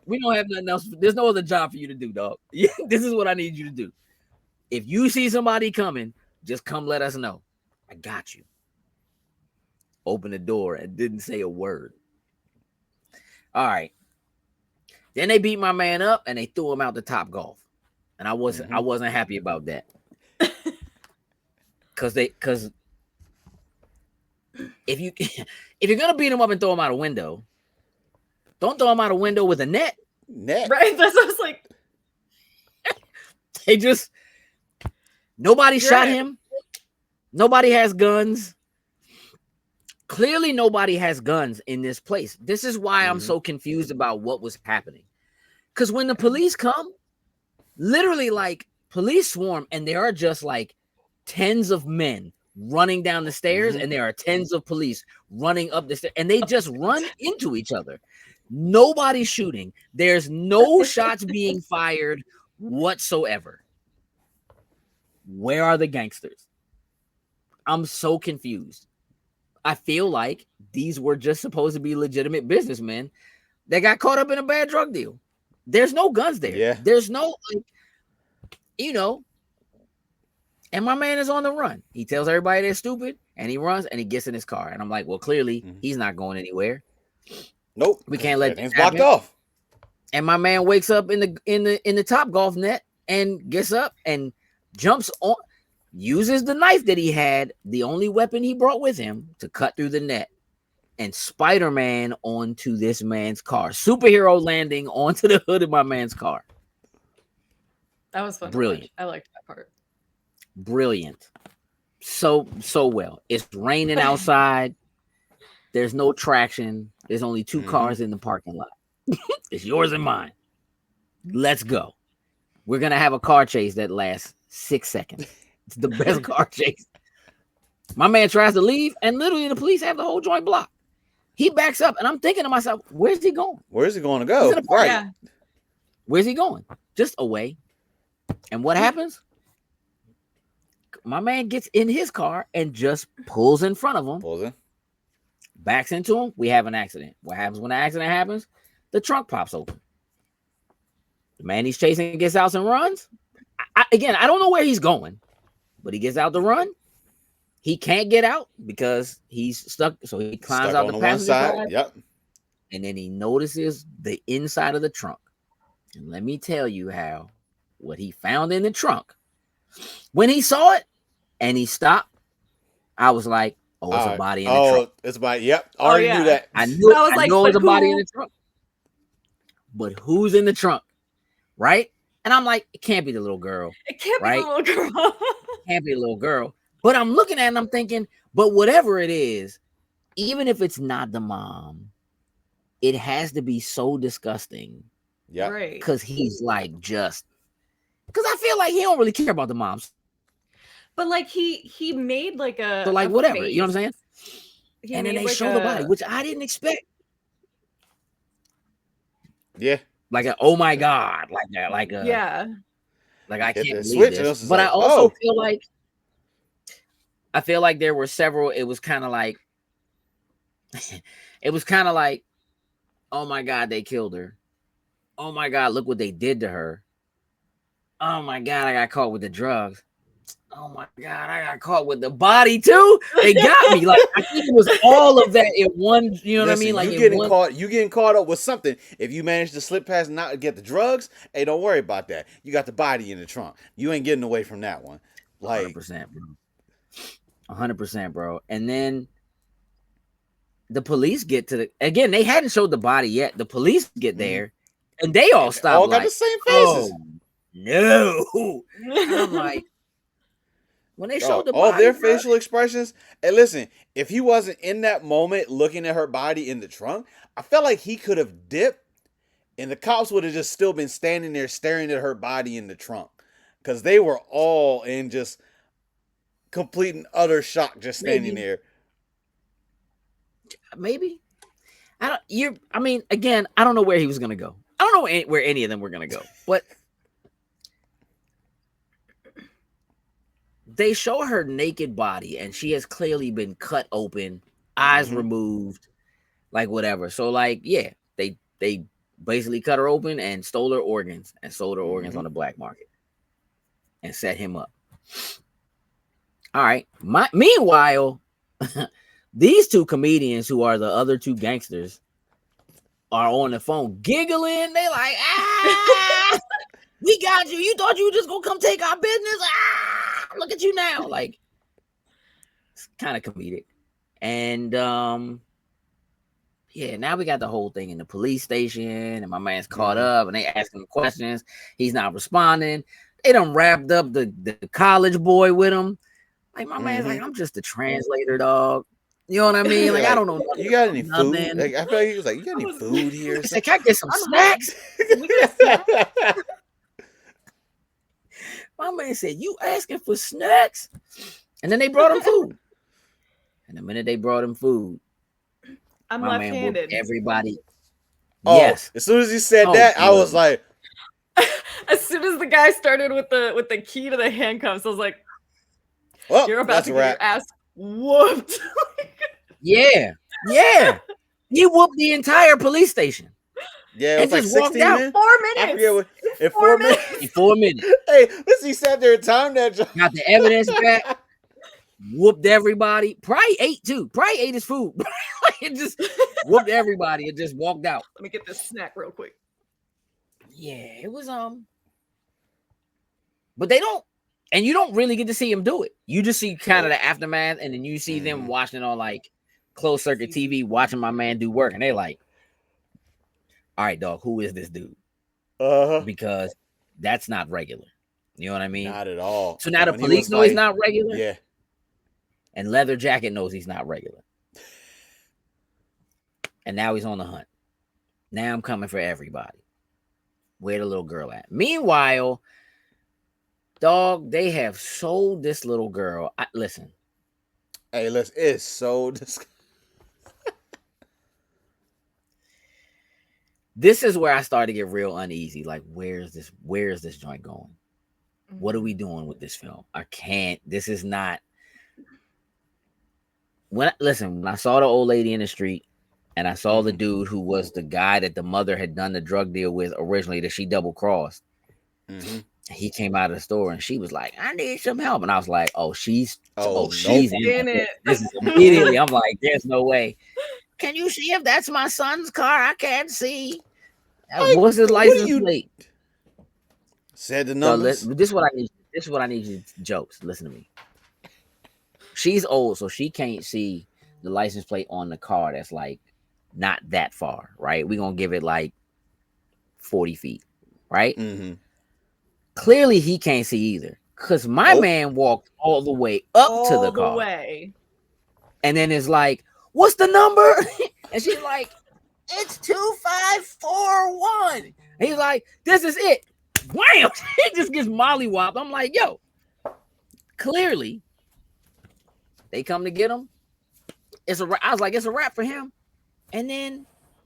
we don't have nothing else. There's no other job for you to do, dog. This is what I need you to do. If you see somebody coming, just come let us know. I got you. Open the door and didn't say a word. All right. Then they beat my man up and they threw him out the Top Golf. And I wasn't happy about that. Cause if you're gonna beat him up and throw him out a window, don't throw him out a window with a net. Right? That's what I was like. They just nobody shot him. Nobody has guns. Clearly, nobody has guns in this place. This is why I'm so confused about what was happening. Because when the police come, literally, like, police swarm, and there are just like tens of men running down the stairs, and there are tens of police running up the stairs, and they just run into each other. Nobody's shooting. There's no shots being fired whatsoever. Where are the gangsters? I'm so confused. I feel like these were just supposed to be legitimate businessmen that got caught up in a bad drug deal. There's no guns there. Yeah. There's no, like, you know, and my man is on the run. He tells everybody they're stupid, and he runs, and he gets in his car. And I'm like, well, clearly he's not going anywhere. Nope. We can't let this blocked off. And my man wakes up in the Top Golf net and gets up and jumps on, uses the knife that he had, the only weapon he brought with him, to cut through the net and Spider-Man onto this man's car. Superhero landing onto the hood of my man's car. That was fun. Brilliant. I liked that part. Brilliant. So well. It's raining outside. There's no traction. There's only two cars in the parking lot. It's yours and mine. Let's go. We're going to have a car chase that lasts 6 seconds. It's the best car chase. My man tries to leave, and literally the police have the whole joint blocked. He backs up, and I'm thinking to myself, where's he going? Where's he going to go? Right. Yeah. Where's he going? Just away. And what happens? My man gets in his car and just pulls in front of him. Pulls in. Backs into him. We have an accident. What happens when the accident happens? The trunk pops open. The man he's chasing gets out and runs. I don't know where he's going, but he gets out to run. He can't get out because he's stuck. So he climbs out the passenger side. Yep. And then he notices the inside of the trunk. And let me tell you what he found in the trunk. When he saw it and he stopped, I was like, oh, it's a body in the trunk. Oh, it's a body. Yep. I already knew that. I knew it was a body in the trunk. But who's in the trunk? Right? And I'm like, it can't be the little girl. It can't be the little girl. It can't be the little girl. But I'm looking at it and I'm thinking, but whatever it is, even if it's not the mom, it has to be so disgusting. Yeah. Right. Because he's like because I feel like he don't really care about the moms. But like he made like a so like a whatever, face. you know what I'm saying? And then they show the body, which I didn't expect. Yeah. Like a oh my god, like that, like a like I can't believe this. But I also feel like there were several. It was kind of like oh my god, they killed her. Oh my god, look what they did to her. Oh my god, I got caught with the drugs. Oh my god, I got caught with the body too. They got me. Like I think it was all of that in one. You know what I mean? Like you getting caught up with something. If you manage to slip past and not get the drugs, hey, don't worry about that. You got the body in the trunk. You ain't getting away from that one. Like 100%, bro. 100%, bro. And then the police get to again. They hadn't showed the body yet. The police get there, and they all stop. All got the same faces. Oh, no, I'm like. When they showed the body, all their facial expressions. And listen, if he wasn't in that moment looking at her body in the trunk, I felt like he could have dipped and the cops would have just still been standing there staring at her body in the trunk. Because they were all in just complete and utter shock just standing there. Maybe. I mean, again, I don't know where he was gonna go. I don't know where any of them were gonna go, but they show her naked body, and she has clearly been cut open, eyes removed, like whatever. So, like, yeah, they basically cut her open and stole her organs and sold her organs on the black market and set him up. All right. Meanwhile, these two comedians who are the other two gangsters are on the phone giggling. They like, we got you. You thought you were just gonna come take our business? Look at you now. Like, it's kind of comedic. And yeah, now we got the whole thing in the police station, and my man's caught up, and they asking him questions. He's not responding. They done wrapped up the college boy with him. Like, my man's like, I'm just a translator, dog. You know what I mean? Like, I don't know. You got any food? Like, I feel like he was like, you got any food here? He said, can I get some snacks? My man said, you asking for snacks? And then they brought him food. And the minute they brought him food, I'm my left-handed. man whooped everybody. Oh, yes. As soon as he said that, I was like, as soon as the guy started with the key to the handcuffs, I was like, well, you're about to get your ass whooped. Yeah. He whooped the entire police station. Yeah, it was just like walked 16 out. minutes. 4 minutes. I forget what. In 4 minutes. In 4 minutes. Hey, listen, he sat there and timed that. Got the evidence back. Whooped everybody. Probably ate too. Probably ate his food. It just whooped everybody and just walked out. Let me get this snack real quick. Yeah, it was but they don't, and you don't really get to see him do it. You just see kind of the aftermath, and then you see them watching on like closed circuit TV, watching my man do work, and they like, all right, dog, who is this dude? Because that's not regular. You know what I mean? Not at all. So now the police know he's not regular. Yeah. And Leather Jacket knows he's not regular. And now he's on the hunt. Now I'm coming for everybody. Where the little girl at? Meanwhile, dog, they have sold this little girl. Listen. Hey, listen, it's so This is where I started to get real uneasy. Like, where is this joint going? What are we doing with this film? I can't. This is not. When I saw the old lady in the street, and I saw the dude who was the guy that the mother had done the drug deal with originally, that she double crossed. He came out of the store and she was like, I need some help. And I was like, she's in it. This is immediately. I'm like, there's no way. Can you see if that's my son's car? I can't see. What's his license plate? Said the numbers. So this is what I need. This is what I need you jokes. Listen to me. She's old, so she can't see the license plate on the car that's like not that far, right? We're gonna give it like 40 feet, right? Clearly he can't see either, because my man walked all the way up to the car. And then it's like, what's the number? And she's like, it's 2541. And he's like, this is it. Wham! He just gets mollywopped. I'm like, yo, clearly they come to get him. I was like, it's a wrap for him. And then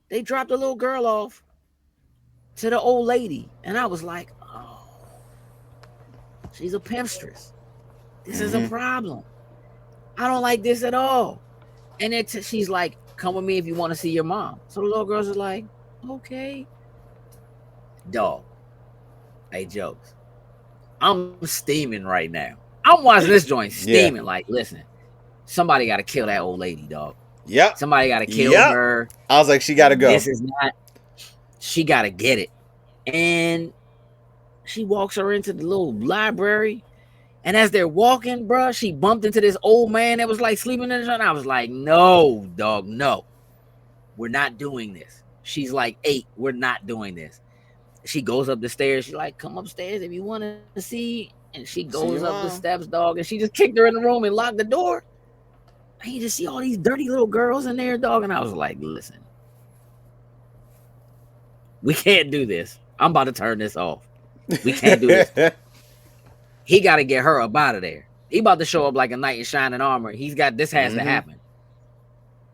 they dropped the little girl off to the old lady. And I was like, oh, she's a pimpstress. This is a problem. I don't like this at all. And then she's like, come with me if you want to see your mom. So the little girls are like, okay. Dog. Hey, jokes. I'm steaming right now. I'm watching this joint steaming. Like, listen, somebody got to kill that old lady, dog. Yep. Somebody got to kill her. I was like, she got to go. This is not. She got to get it. And she walks her into the little library. And as they're walking, bro, she bumped into this old man that was like sleeping in the sun. I was like, no, dog, no. We're not doing this. She's like 8. We're not doing this. She goes up the stairs. She's like, come upstairs if you want to see. And she goes up the steps, dog. And she just kicked her in the room and locked the door. And you just see all these dirty little girls in there, dog. And I was like, listen, we can't do this. I'm about to turn this off. We can't do this. He got to get her up out of there. He about to show up like a knight in shining armor. He's got, this has to happen.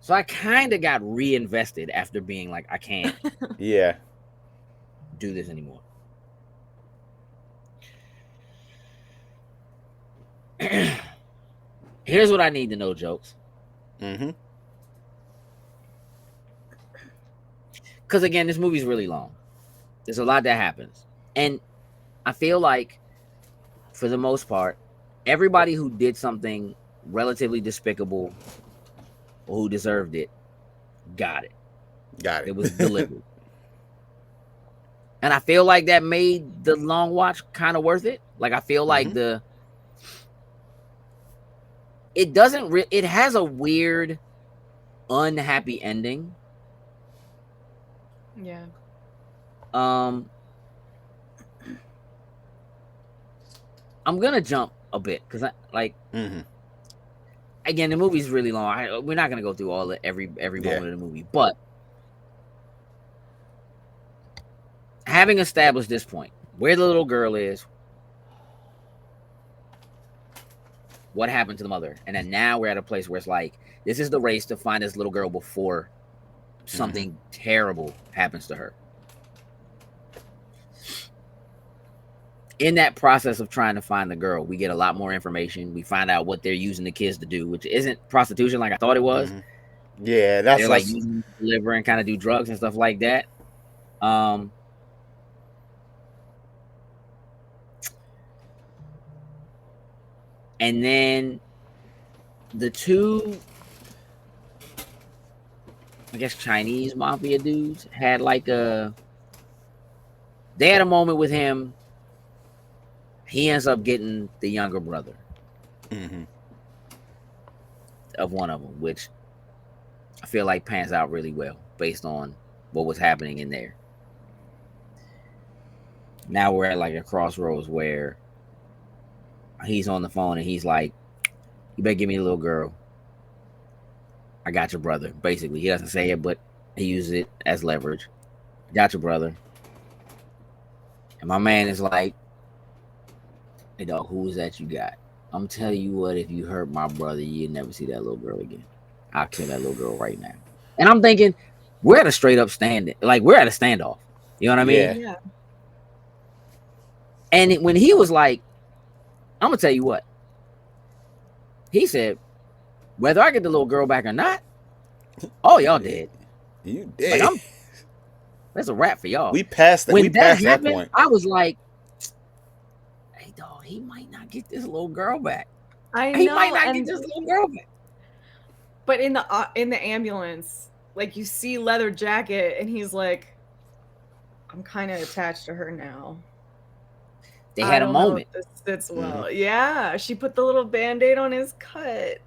So I kind of got reinvested after being like, I can't do this anymore. Here's what I need to know, Jokes. Because again, this movie's really long. There's a lot that happens. And I feel like, for the most part, everybody who did something relatively despicable or who deserved it, got it. It was delivered. And I feel like that made the long watch kind of worth it. Like, I feel like it has a weird, unhappy ending. Yeah. I'm gonna jump a bit because again, the movie's really long. We're not gonna go through every moment of the movie, but having established this point, where the little girl is, what happened to the mother, and then now we're at a place where it's like, this is the race to find this little girl before something terrible happens to her. In that process of trying to find the girl, we get a lot more information. We find out what they're using the kids to do, which isn't prostitution like I thought it was. Yeah, that's they're like using to deliver and kind of do drugs and stuff like that. And then the two, I guess, Chinese mafia dudes had they had a moment with him. He ends up getting the younger brother of one of them, which I feel like pans out really well based on what was happening in there. Now we're at like a crossroads where he's on the phone and he's like, you better give me a little girl. I got your brother. Basically, he doesn't say it, but he uses it as leverage. Got your brother. And my man is like, hey, dog, who is that you got? I'm telling you what, if you hurt my brother, you'll never see that little girl again. I'll kill that little girl right now. And I'm thinking, we're at a straight up stand. Like, we're at a standoff. You know what I mean? Yeah. And when he was like, I'm going to tell you what. He said, whether I get the little girl back or not, oh, y'all dead. You dead. Like, that's a wrap for y'all. We passed that. When that happened, point. I was like, hey, dog, he might not get this little girl back. He might not get this little girl back. But in the ambulance, like, you see Leather Jacket, and he's like, I'm kind of attached to her now. They had a moment. This fits well. Yeah, she put the little Band-Aid on his cut.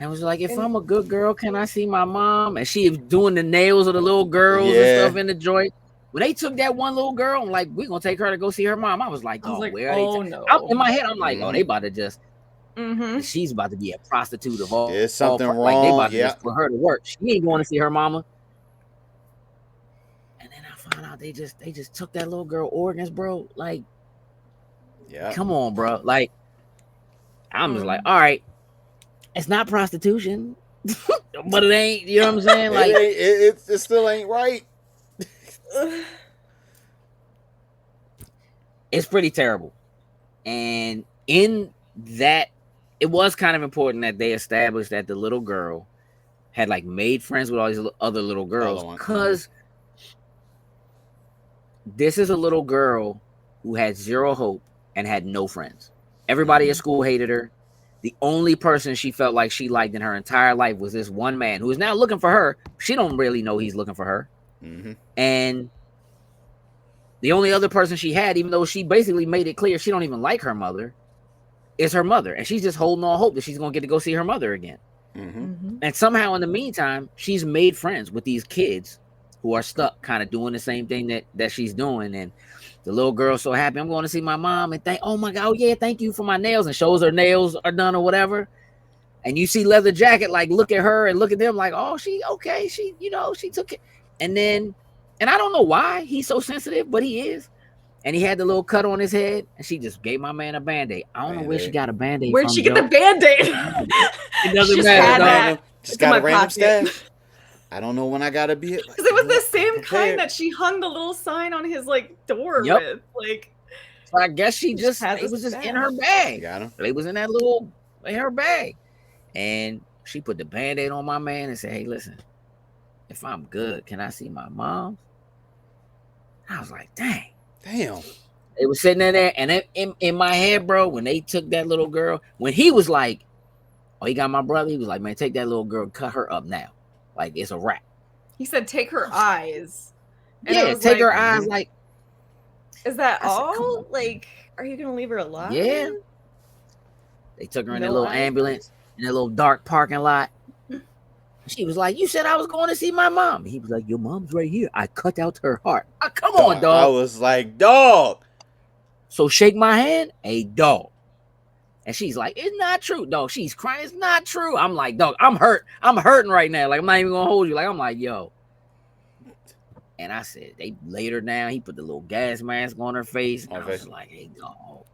I was like, if I'm a good girl, can I see my mom? And she was doing the nails of the little girls and stuff in the joint. When they took that one little girl, I'm like, we're going to take her to go see her mom. I was like, where are they? No. In my head, I'm like, oh, they about to just, she's about to be a prostitute of all. There's something wrong. Like, they about to just put her to work. She ain't going to see her mama. And then I found out they just took that little girl organs, bro. Like, come on, bro. Like, I'm just like, all right. It's not prostitution, but it ain't. You know what I'm saying? Like, it still ain't right. It's pretty terrible. And in that, it was kind of important that they established that the little girl had like made friends with all these other little girls, because this is a little girl who had zero hope and had no friends. Everybody at school hated her. The only person she felt like she liked in her entire life was this one man who is now looking for her. She don't really know he's looking for her. And the only other person she had, even though she basically made it clear she don't even like her mother, is her mother. And she's just holding on hope that she's going to get to go see her mother again. And somehow in the meantime, she's made friends with these kids who are stuck kind of doing the same thing that she's doing. And the little girl's so happy, I'm going to see my mom, and oh my God, thank you for my nails, and shows her nails are done or whatever. And you see Leather Jacket, like, look at her and look at them like, oh, she okay. She, she took it. And then, and I don't know why he's so sensitive, but he is. And he had the little cut on his head, and she just gave my man a Band-Aid. I don't know where she got a Band-Aid. Where'd she get the Band-Aid? It doesn't matter. Just got a random stash. I don't know when I gotta be. Because it was the same kind that she hung the little sign on his door with. Like, so I guess she just it was just in her bag. Got him. It was in her bag, and she put the Band-Aid on my man and said, "Hey, listen, if I'm good, can I see my mom?" I was like, "Damn." It was sitting in there, and in my head, bro, when they took that little girl, when he was like, "Oh, he got my brother," he was like, "Man, take that little girl, cut her up now, like it's a wrap." He said, "Take her eyes." And yeah, take her eyes. Like, is that all? Like, are you gonna leave her alive? Yeah. They took her in a little ambulance in a little dark parking lot. She was like, "You said I was going to see my mom." He was like, "Your mom's right here. I cut out her heart." Come on, dog. I was like, "Dog." So shake my hand, a dog. And she's like, "It's not true, dog." She's crying. "It's not true." I'm like, "Dog, I'm hurt. I'm hurting right now. Like, I'm not even gonna hold you." Like, I'm like, "Yo." And I said, they laid her down. He put the little gas mask on her face. And I was like, "Hey, dog."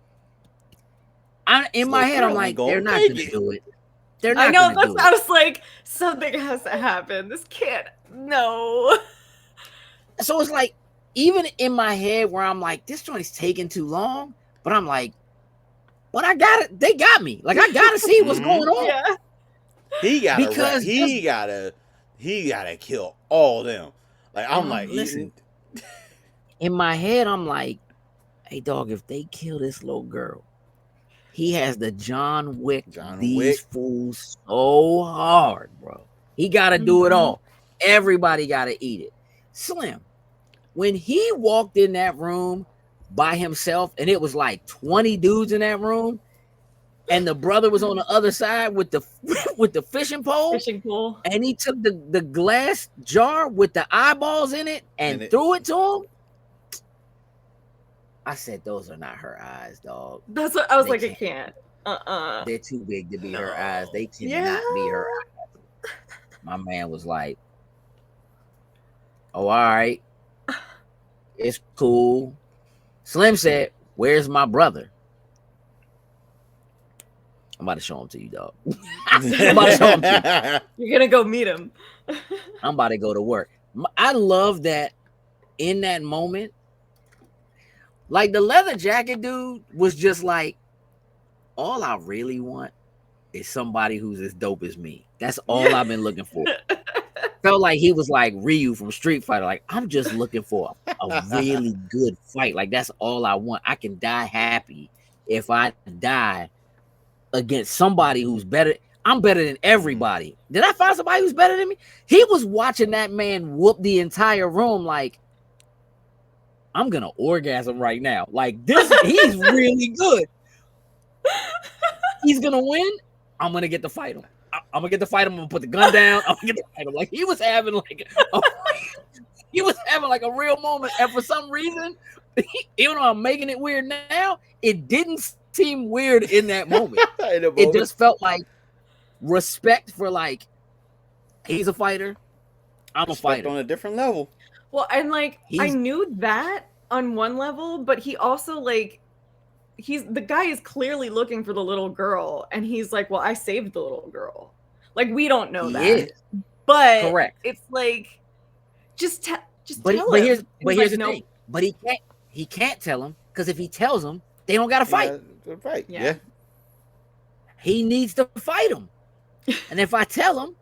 In my head, I'm like, they're not gonna do it. They're not. I know. That's. I was like, something has to happen. This can't. No. So it's like, even in my head, where I'm like, this joint's taking too long, but I'm like, but I got it. They got me. Like, I gotta see what's going on. Yeah. He gotta kill all them. Like, I'm like, listen. In my head, I'm like, hey, dog, if they kill this little girl, he has the John Wick fools so hard, bro. He gotta do it all. Everybody gotta eat it. Slim, when he walked in that room by himself, and it was like 20 dudes in that room, and the brother was on the other side with the fishing pole, and he took the glass jar with the eyeballs in it and threw it to him. I said, those are not her eyes, dog. That's what I was like. It can't. They're too big to be her eyes. They cannot be her eyes. My man was like, "Oh, all right, it's cool." Slim said, "Where's my brother?" I'm about to show him to you, dog. I'm about to show him to you. You're gonna go meet him. I'm about to go to work. I love that in that moment. Like, the leather jacket dude was just like, all I really want is somebody who's as dope as me. That's all I've been looking for. Felt like he was like Ryu from Street Fighter. Like, I'm just looking for a really good fight. Like, that's all I want. I can die happy if I die against somebody who's better. I'm better than everybody. Did I find somebody who's better than me? He was watching that man whoop the entire room like, I'm gonna orgasm right now. Like, this, he's really good. He's gonna win. I'm gonna get to fight him. I'm gonna get to fight him. I'm gonna put the gun down. I'm gonna get to fight him. Like, he was having like a real moment. And for some reason, even though I'm making it weird now, it didn't seem weird in that moment. It just felt like respect for, like, he's a fighter. I'm a fighter on a different level. Well, and like, I knew that on one level, but he also, like, the guy is clearly looking for the little girl, and he's like, well, I saved the little girl. Like, we don't know that. But correct. It's like, just tell him. But here's the thing. But he can't tell him, because if he tells him, they don't gotta fight. Right. Yeah. He needs to fight him. And if I tell him,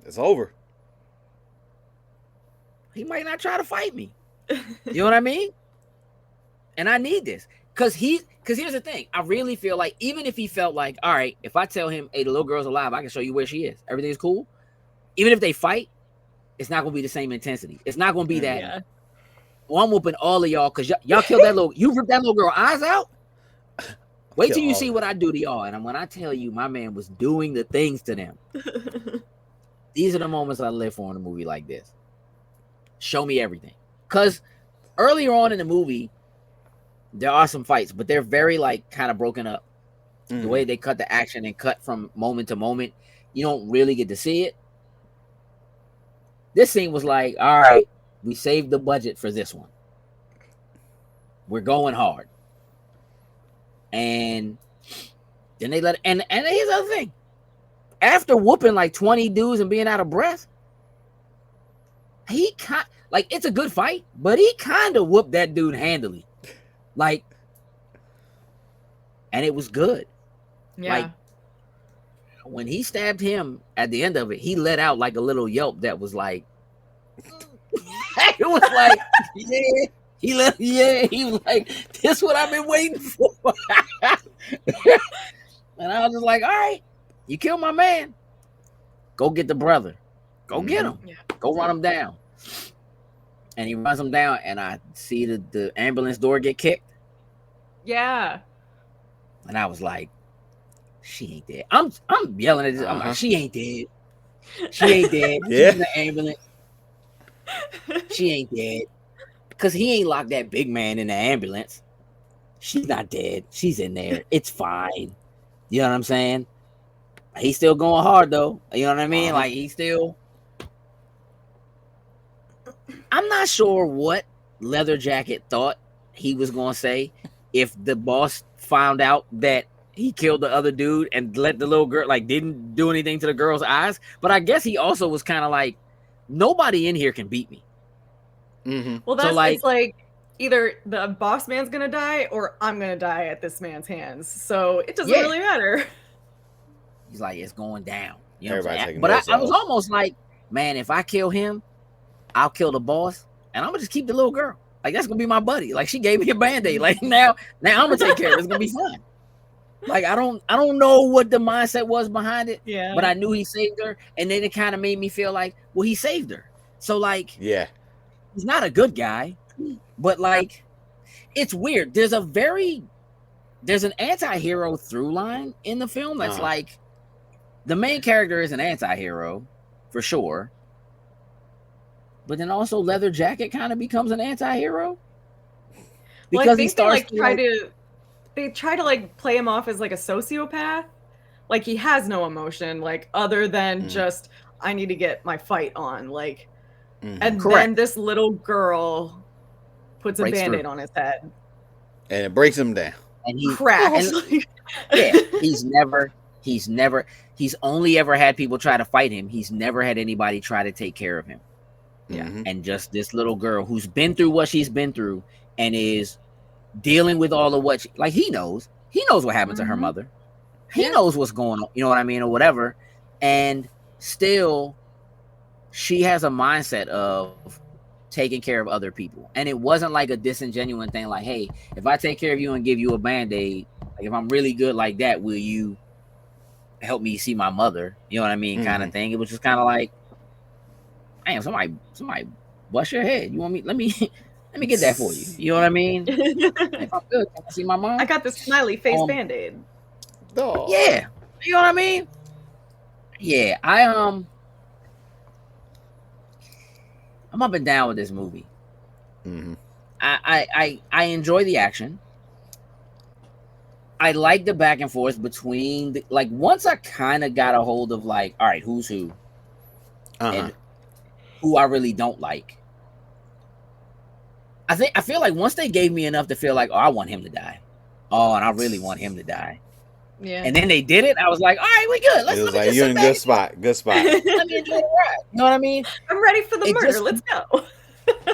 it's over. He might not try to fight me. You know what I mean? And I need this. Because here's the thing. I really feel like, even if he felt like, all right, if I tell him, hey, the little girl's alive, I can show you where she is. Everything's cool. Even if they fight, it's not going to be the same intensity. It's not going to be that. Yeah. Well, I'm whooping all of y'all because y'all killed that little, you ripped that little girl eyes out. Wait till you see what I do to y'all. And when I tell you my man was doing the things to them, these are the moments I live for in a movie like this. Show me everything. Because earlier on in the movie, there are some fights, but they're very, like, kind of broken up. The way they cut the action and cut from moment to moment, you don't really get to see it. This scene was like, all right, we saved the budget for this one. We're going hard. And then they let it, and here's the other thing. after whooping like 20 dudes and being out of breath, he like it's a good fight, but he kind of whooped that dude handily, like, and it was good. Yeah. Like when he stabbed him at the end of it, he let out like a little yelp that was like, it was like, yeah. He was like, this is what I've been waiting for. And I was just like, all right, you killed my man. Go get the brother. Go get him. Yeah. Go run him down. And he runs him down, and I see the ambulance door get kicked. Yeah. And I was like, she ain't dead. I'm yelling at this. I'm like, she ain't dead. She ain't dead. Yeah. She's in the ambulance. She ain't dead. Because he ain't locked that big man in the ambulance. She's not dead. She's in there. It's fine. You know what I'm saying? He's still going hard, though. You know what I mean? Like, he's still... I'm not sure what Leather Jacket thought he was going to say if the boss found out that he killed the other dude and let the little girl, like, didn't do anything to the girl's eyes. But I guess he also was kind of like, nobody in here can beat me. Mm-hmm. Well, that's so, it's like either the boss man's gonna die or I'm gonna die at this man's hands. So it doesn't really matter. He's like, it's going down. You know Everybody taking but I was almost like, man, if I kill him, I'll kill the boss, and I'm gonna just keep the little girl. Like, that's gonna be my buddy. Like, she gave me a band-aid. Like, now I'm gonna take care of it. It's gonna be fine. Like, I don't know what the mindset was behind it. Yeah. But I knew he saved her, and then it kind of made me feel like, well, he saved her. So like, yeah. He's not a good guy, but like, it's weird. There's an anti-hero through line in the film that's like, the main character is an anti-hero for sure, but then also Leather Jacket kind of becomes an anti-hero because I think they try to like play him off as like a sociopath, like he has no emotion, like other than just I need to get my fight on, like. And then this little girl puts a Band-Aid on his head. And it breaks him down. And he cracks. He's only ever had people try to fight him. He's never had anybody try to take care of him. Yeah. And just this little girl who's been through what she's been through and is dealing with all of what he knows what happened to her mother. He knows what's going on, you know what I mean, or whatever. And still she has a mindset of taking care of other people. And it wasn't like a disingenuous thing like, hey, if I take care of you and give you a Band-Aid, like if I'm really good like that, will you help me see my mother? You know what I mean? Kind of thing. It was just kind of like, damn, somebody bust your head. You want me? Let me get that for you. You know what I mean? If I'm good, can I see my mom? I got the smiley face Band-Aid. Yeah. You know what I mean? Yeah, I'm up and down with this movie. I enjoy the action. I like the back and forth between like once I kind of got a hold of like, all right, who's who and who I really don't like. I feel like once they gave me enough to feel like, oh, I want him to die. Oh, and I really want him to die. Yeah. And then they did it. I was like, all right, we good. It was like, you're in a good spot. Good spot. Let me enjoy the ride. You know what I mean? I'm ready for the murder. Let's go.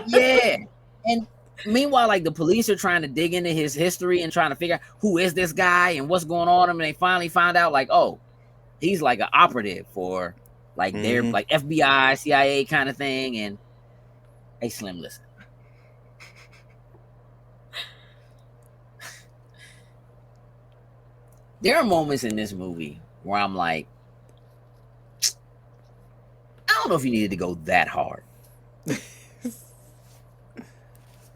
Yeah. And meanwhile, like the police are trying to dig into his history and trying to figure out who is this guy and what's going on. And they finally find out like, oh, he's like an operative for like their like FBI, CIA kind of thing. And hey, Slim, listen. There are moments in this movie where I'm like, I don't know if you needed to go that hard.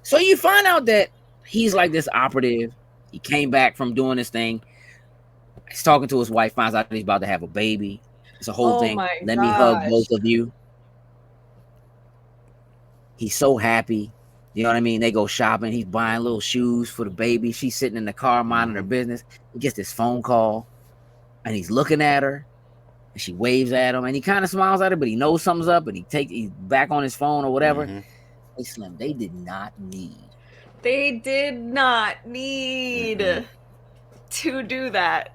So you find out that he's like this operative. He came back from doing this thing. He's talking to his wife, finds out that he's about to have a baby. It's a whole thing. Let me hug both of you. He's so happy. You know what I mean? They go shopping. He's buying little shoes for the baby. She's sitting in the car minding her business. He gets this phone call and he's looking at her and she waves at him and he kind of smiles at her, but he knows something's up and he's back on his phone or whatever. Hey, Slim, they did not need to do that.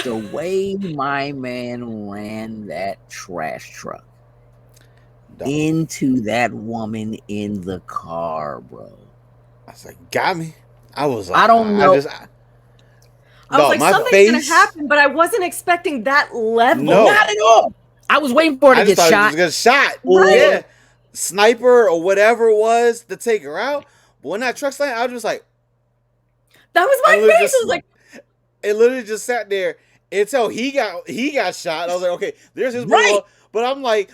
The way my man ran that trash truck into that woman in the car, bro. I was like, got me. I was like, I don't know. I was like, something's gonna happen, but I wasn't expecting that level. No. Not at all. I was waiting for her to get shot. I was get shot. Right. Yeah. Sniper or whatever it was to take her out. But when that truck slammed, I was just like, that was my face. I was like, it literally just sat there until he got shot. I was like, okay, there's his right. But I'm like,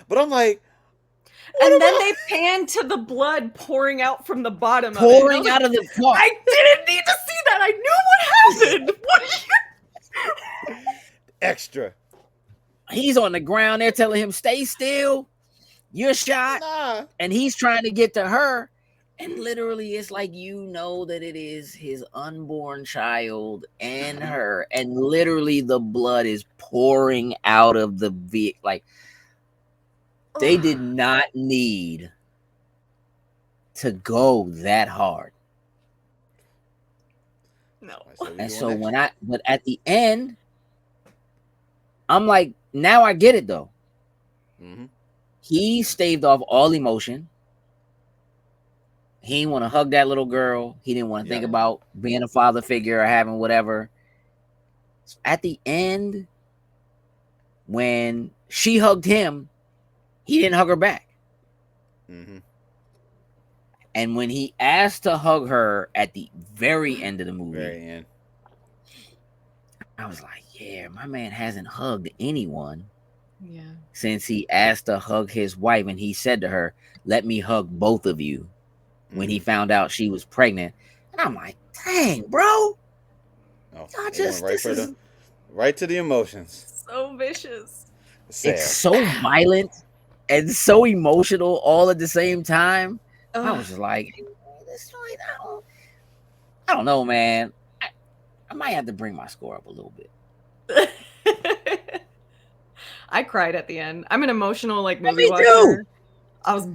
and then they panned to the blood pouring out from the bottom pouring out of the car. I didn't need to see that. I knew what happened. Extra. He's on the ground. They're telling him, stay still. You're shot. Nah. And he's trying to get to her. And literally, it's like, you know that it is his unborn child and her. And literally, the blood is pouring out of the vehicle. Like, they did not need to go that hard. No. And so but at the end, I'm like, now I get it though. Mm-hmm. He staved off all emotion. He didn't want to hug that little girl. He didn't want to think about being a father figure or having whatever. At the end, when she hugged him, he didn't hug her back. Mm-hmm. And when he asked to hug her at the very end of the movie, I was like, yeah, my man hasn't hugged anyone since he asked to hug his wife. And he said to her, let me hug both of you when he found out she was pregnant. And I'm like, dang, bro. Right to the emotions. So vicious. Sad. It's so violent and so emotional all at the same time. I was just like, I don't know, man. I might have to bring my score up a little bit. I cried at the end. I'm an emotional movie Me watcher. too. I was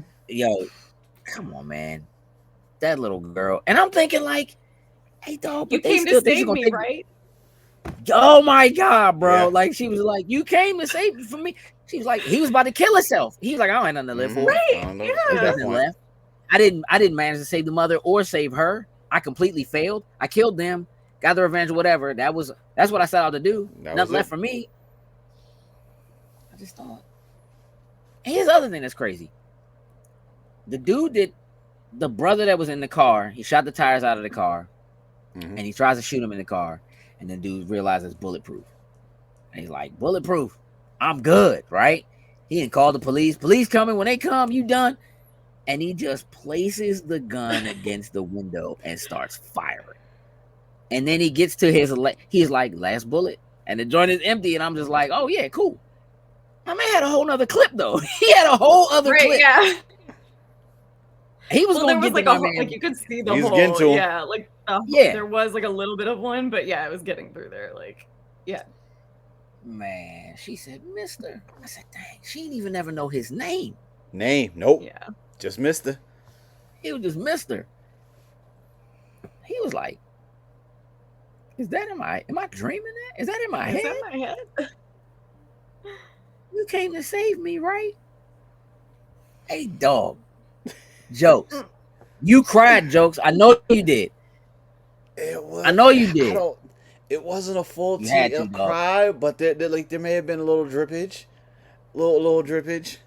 come on, man. That little girl. And I'm thinking like, hey dog, you came to save me, right? Oh my God, bro. Yeah. Like she was like, you came to save me from me. She was like, he was about to kill herself. He was like, I don't have nothing to live for. Right. I didn't manage to save the mother or save her. I completely failed. I killed them, got the revenge, whatever. That's what I set out to do. Nothing left for me. I just thought. And here's the other thing that's crazy. The brother that was in the car, he shot the tires out of the car, and he tries to shoot him in the car, and the dude realizes it's bulletproof. And he's like, bulletproof. I'm good, right? He didn't call the police. Police coming. When they come, you done. And he just places the gun against the window and starts firing. And then he gets to he's like, last bullet. And the joint is empty. And I'm just like, oh, yeah, cool. My man had a whole nother clip, though. He had a whole other clip. Yeah. He was going to get like you could see the whole. Yeah. There was like a little bit of one, but yeah, it was getting through there. Like, yeah. Man, she said, Mister. I said, dang, she didn't even ever know his name. Nope. Yeah. Just Mister. He was just Mister. He was like, am I dreaming that? Is that in my head? Is that my head? You came to save me, right? Hey, dog. Jokes. You cried, Jokes. I know you did. I know you did. It wasn't a full cry, but there may have been a little drippage. Little drippage.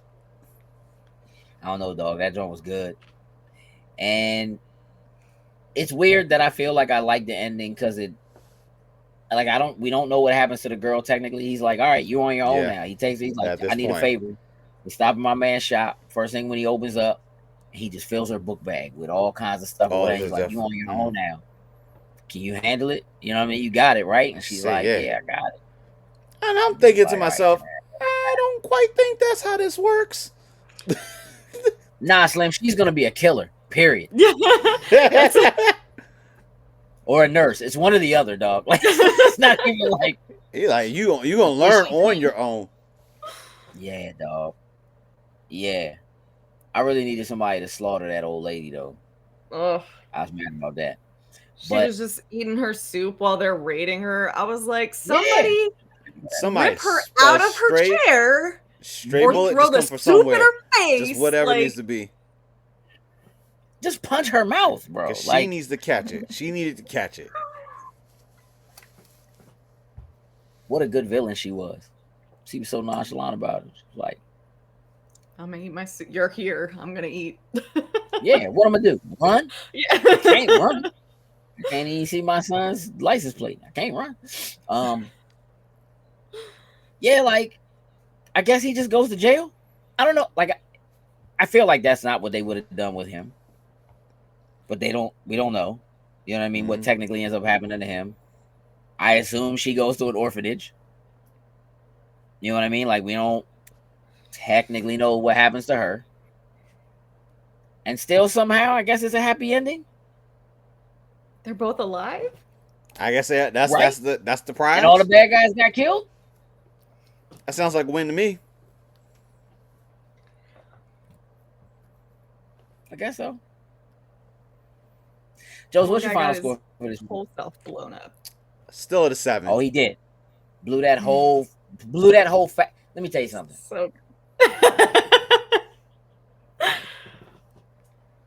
I don't know, dog. That joint was good. And it's weird that I feel like I like the ending because we don't know what happens to the girl technically. He's like, all right, you're on your own now. He's like, I need a favor. He's stopping my man's shop. First thing when he opens up, he just fills her book bag with all kinds of stuff. He's like, you on your own now. Can you handle it? You know what I mean? You got it, right? And she's like, yeah, I got it. And I'm thinking to myself, I don't quite think that's how this works. Nah, Slim, she's going to be a killer, period. Or a nurse. It's one or the other, dog. Like, it's not even like... He's like, you going to learn on your own. Yeah, dog. Yeah. I really needed somebody to slaughter that old lady, though. Ugh. I was mad about that. She was just eating her soup while they're raiding her. I was like, somebody somebody rip her out of her chair, straight bullet, throw the soup in her face, just whatever it needs to be. Just punch her mouth, bro. She needs to catch it. She needed to catch it. What a good villain she was. She was so nonchalant about it. Like, I'm gonna eat my soup. You're here. I'm gonna eat. yeah, what am I gonna do? Run? Yeah. I can't run. I can't even see my son's license plate. I can't run. Yeah, like, I guess he just goes to jail. I don't know. Like, I feel like that's not what they would have done with him. But we don't know. You know what I mean? Mm-hmm. What technically ends up happening to him. I assume she goes to an orphanage. You know what I mean? Like, we don't technically know what happens to her. And still somehow, I guess it's a happy ending. They're both alive? I guess that's the prize. And all the bad guys got killed? That sounds like a win to me. I guess so. Joe's, what's your final score for this? Whole self blown up. Still at a 7. Oh, he did. Blew that whole Let me tell you something. So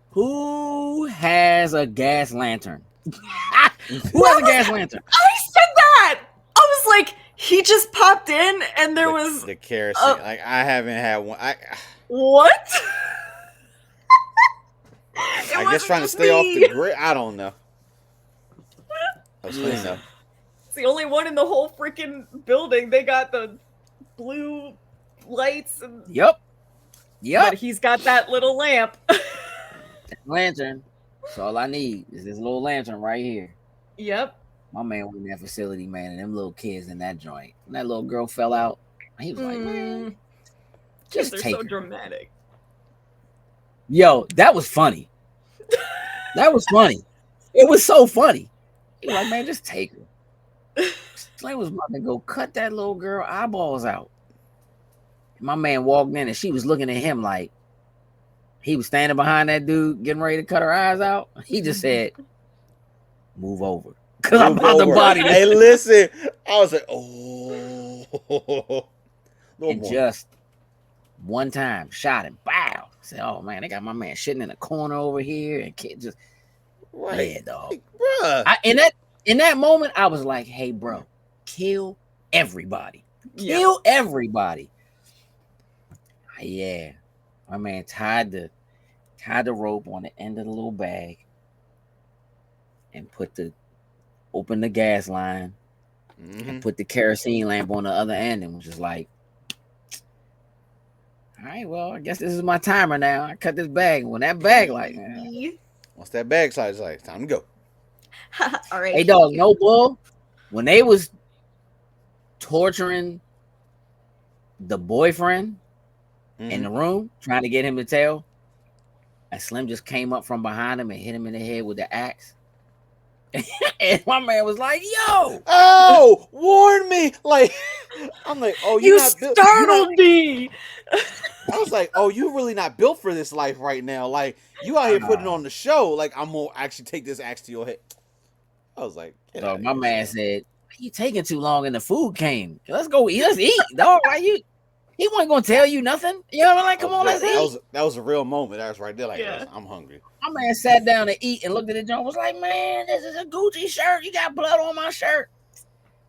who has a gas lantern? Who has a gas lantern? I said that. I was like, he just popped in and there was the kerosene. Like, I haven't had one. What? I guess trying to stay off the grid. I don't know. It's the only one in the whole freaking building. They got the blue lights. And... Yep. But he's got that little lamp. Lantern. That's all I need is this little lantern right here. Yep. My man went in that facility, man, and them little kids in that joint. When that little girl fell out, he was like, man, just take so dramatic. Yo, that was funny. That was funny. It was so funny. He was like, man, just take her. Slay was about to go cut that little girl eyeballs out. My man walked in and she was looking at him like he was standing behind that dude getting ready to cut her eyes out. He just said, move over. Because I'm about to body this. Hey, listen. I was like, oh. And just one time, shot him. Bow. Said, oh, man, they got my man shitting in a corner over here. And kid just, yeah, dog. Bruh. In that moment, I was like, hey, bro, kill everybody. Kill everybody. Yeah. My man tied the rope on the end of the little bag and opened the gas line and put the kerosene lamp on the other end and was just like, all right, well, I guess this is my timer now. I cut this bag. When that bag once that bag size like, time to go. All right. Hey, dog, no bull. When they was torturing the boyfriend in the room, trying to get him to tell, and Slim just came up from behind him and hit him in the head with the axe. And my man was like, yo, oh, warn me. Like, I'm like, oh, you startled me. I was like, oh, you really not built for this life right now. Like, you out here putting on the show. Like, I'm gonna actually take this axe to your head. I was like, dog, my man said, you taking too long and the food came. Let's go eat. Let's eat, dog. Like, he wasn't gonna tell you nothing. You know what I mean? Like, come on, let's eat. That was a real moment. I was right there, like, I'm hungry. My man sat down to eat and looked at the joint. Was like, man, this is a Gucci shirt. You got blood on my shirt.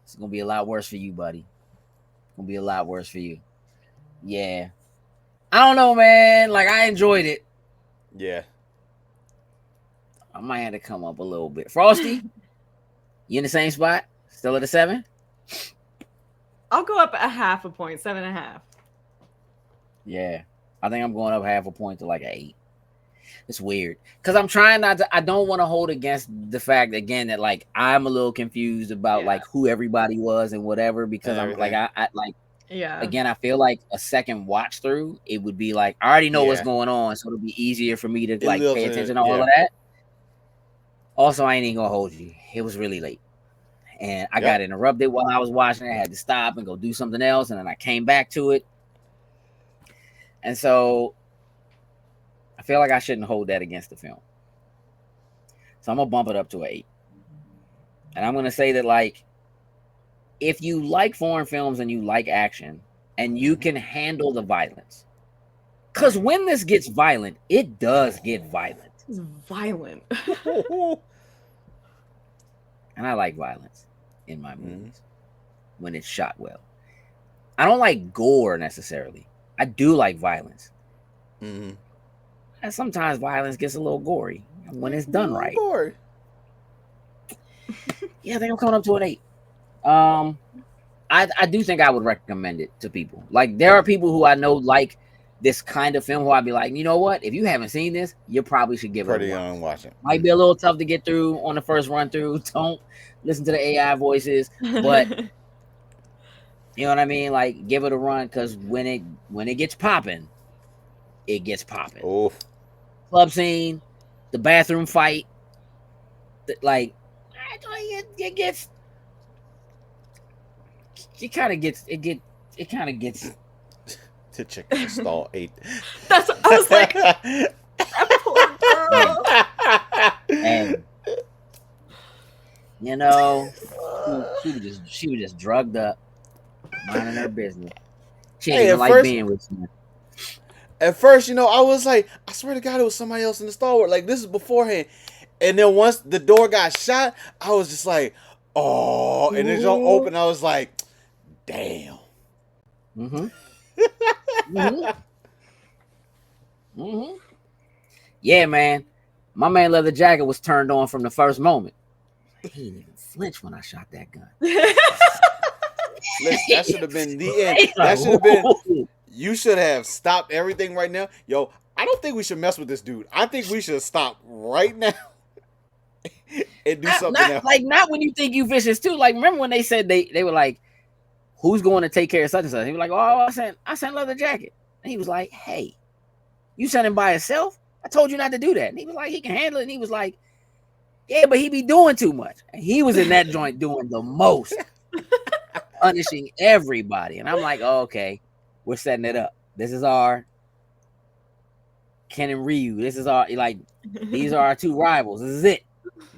It's gonna be a lot worse for you, buddy. It's gonna be a lot worse for you. Yeah, I don't know, man. Like, I enjoyed it. Yeah, I might have to come up a little bit. Frosty, you in the same spot? Still at a 7? I'll go up a half a point, 7.5. Yeah, I think I'm going up half a point to like an 8. It's weird because I'm trying not to. I don't want to hold against the fact again that like I'm a little confused about like who everybody was and whatever because I'm like I like again I feel like a second watch through it would be like I already know what's going on, so it'll be easier for me to like pay attention to all of that. Also, I ain't even gonna hold you. It was really late, and I got interrupted while I was watching it. I had to stop and go do something else, and then I came back to it, and so. I feel like I shouldn't hold that against the film. So I'm going to bump it up to an 8. And I'm going to say that, like, if you like foreign films and you like action and you can handle the violence, because when this gets violent, it does get violent. It's violent. And I like violence in my movies when it's shot well. I don't like gore necessarily. I do like violence. And sometimes violence gets a little gory when it's done right. Gory. Yeah, I think I'm coming up to an 8. I do think I would recommend it to people. Like, there are people who I know like this kind of film who I'd be like, you know what? If you haven't seen this, you probably should give it a watch. Watch it. Might be a little tough to get through on the first run through. Don't listen to the AI voices, but you know what I mean? Like, give it a run, because when it gets popping, it gets popping. Oof. Club scene, the bathroom fight, like it gets. It kind of gets. To check the stall 8. I was like, and you know, she was just drugged up, minding her business. She didn't even like being with me. At first, you know, I was like, I swear to God, it was somebody else in the stall. Like, this is beforehand. And then once the door got shot, I was just like, oh, and it don't open. I was like, damn. Yeah, man. My man Leather Jacket was turned on from the first moment. He didn't even flinch when I shot that gun. Listen, that should have been the end. That should have been. You should have stopped everything right now. Yo, I don't think we should mess with this dude. I think we should stop right now and do something else. Like, not when you think you vicious too. Like, remember when they said they were like, who's going to take care of such and such? He was like, oh, I sent Leather Jacket. And he was like, hey, you sent him by himself? I told you not to do that. And he was like, he can handle it. And he was like, yeah, but he be doing too much. And he was in that joint doing the most, punishing everybody. And I'm like, oh, okay, we're setting it up. This is our Ken and Ryu. This is our, like, these are our two rivals. This is it.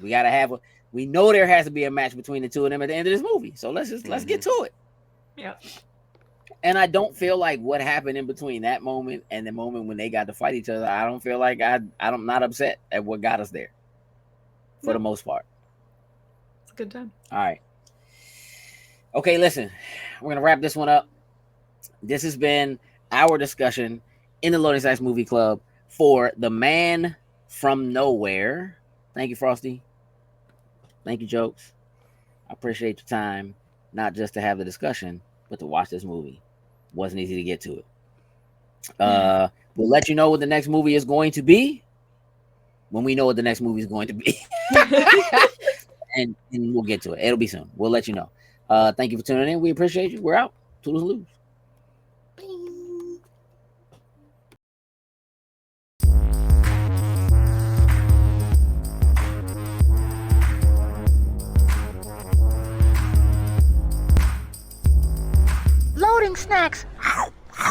We got to have we know there has to be a match between the two of them at the end of this movie. So let's get to it. Yeah. And I don't feel like what happened in between that moment and the moment when they got to fight each other, I don't feel like I'm not upset at what got us there for the most part. It's a good time. All right. Okay, listen, we're going to wrap this one up. This has been our discussion in the Loading Stacks Movie Club for The Man from Nowhere. Thank you, Frosty. Thank you, Jokes. I appreciate your time, not just to have the discussion, but to watch this movie. Wasn't easy to get to it. We'll let you know what the next movie is going to be when we know what the next movie is going to be. and we'll get to it. It'll be soon. We'll let you know. Thank you for tuning in. We appreciate you. We're out. Toodles and loos. Loading Snacks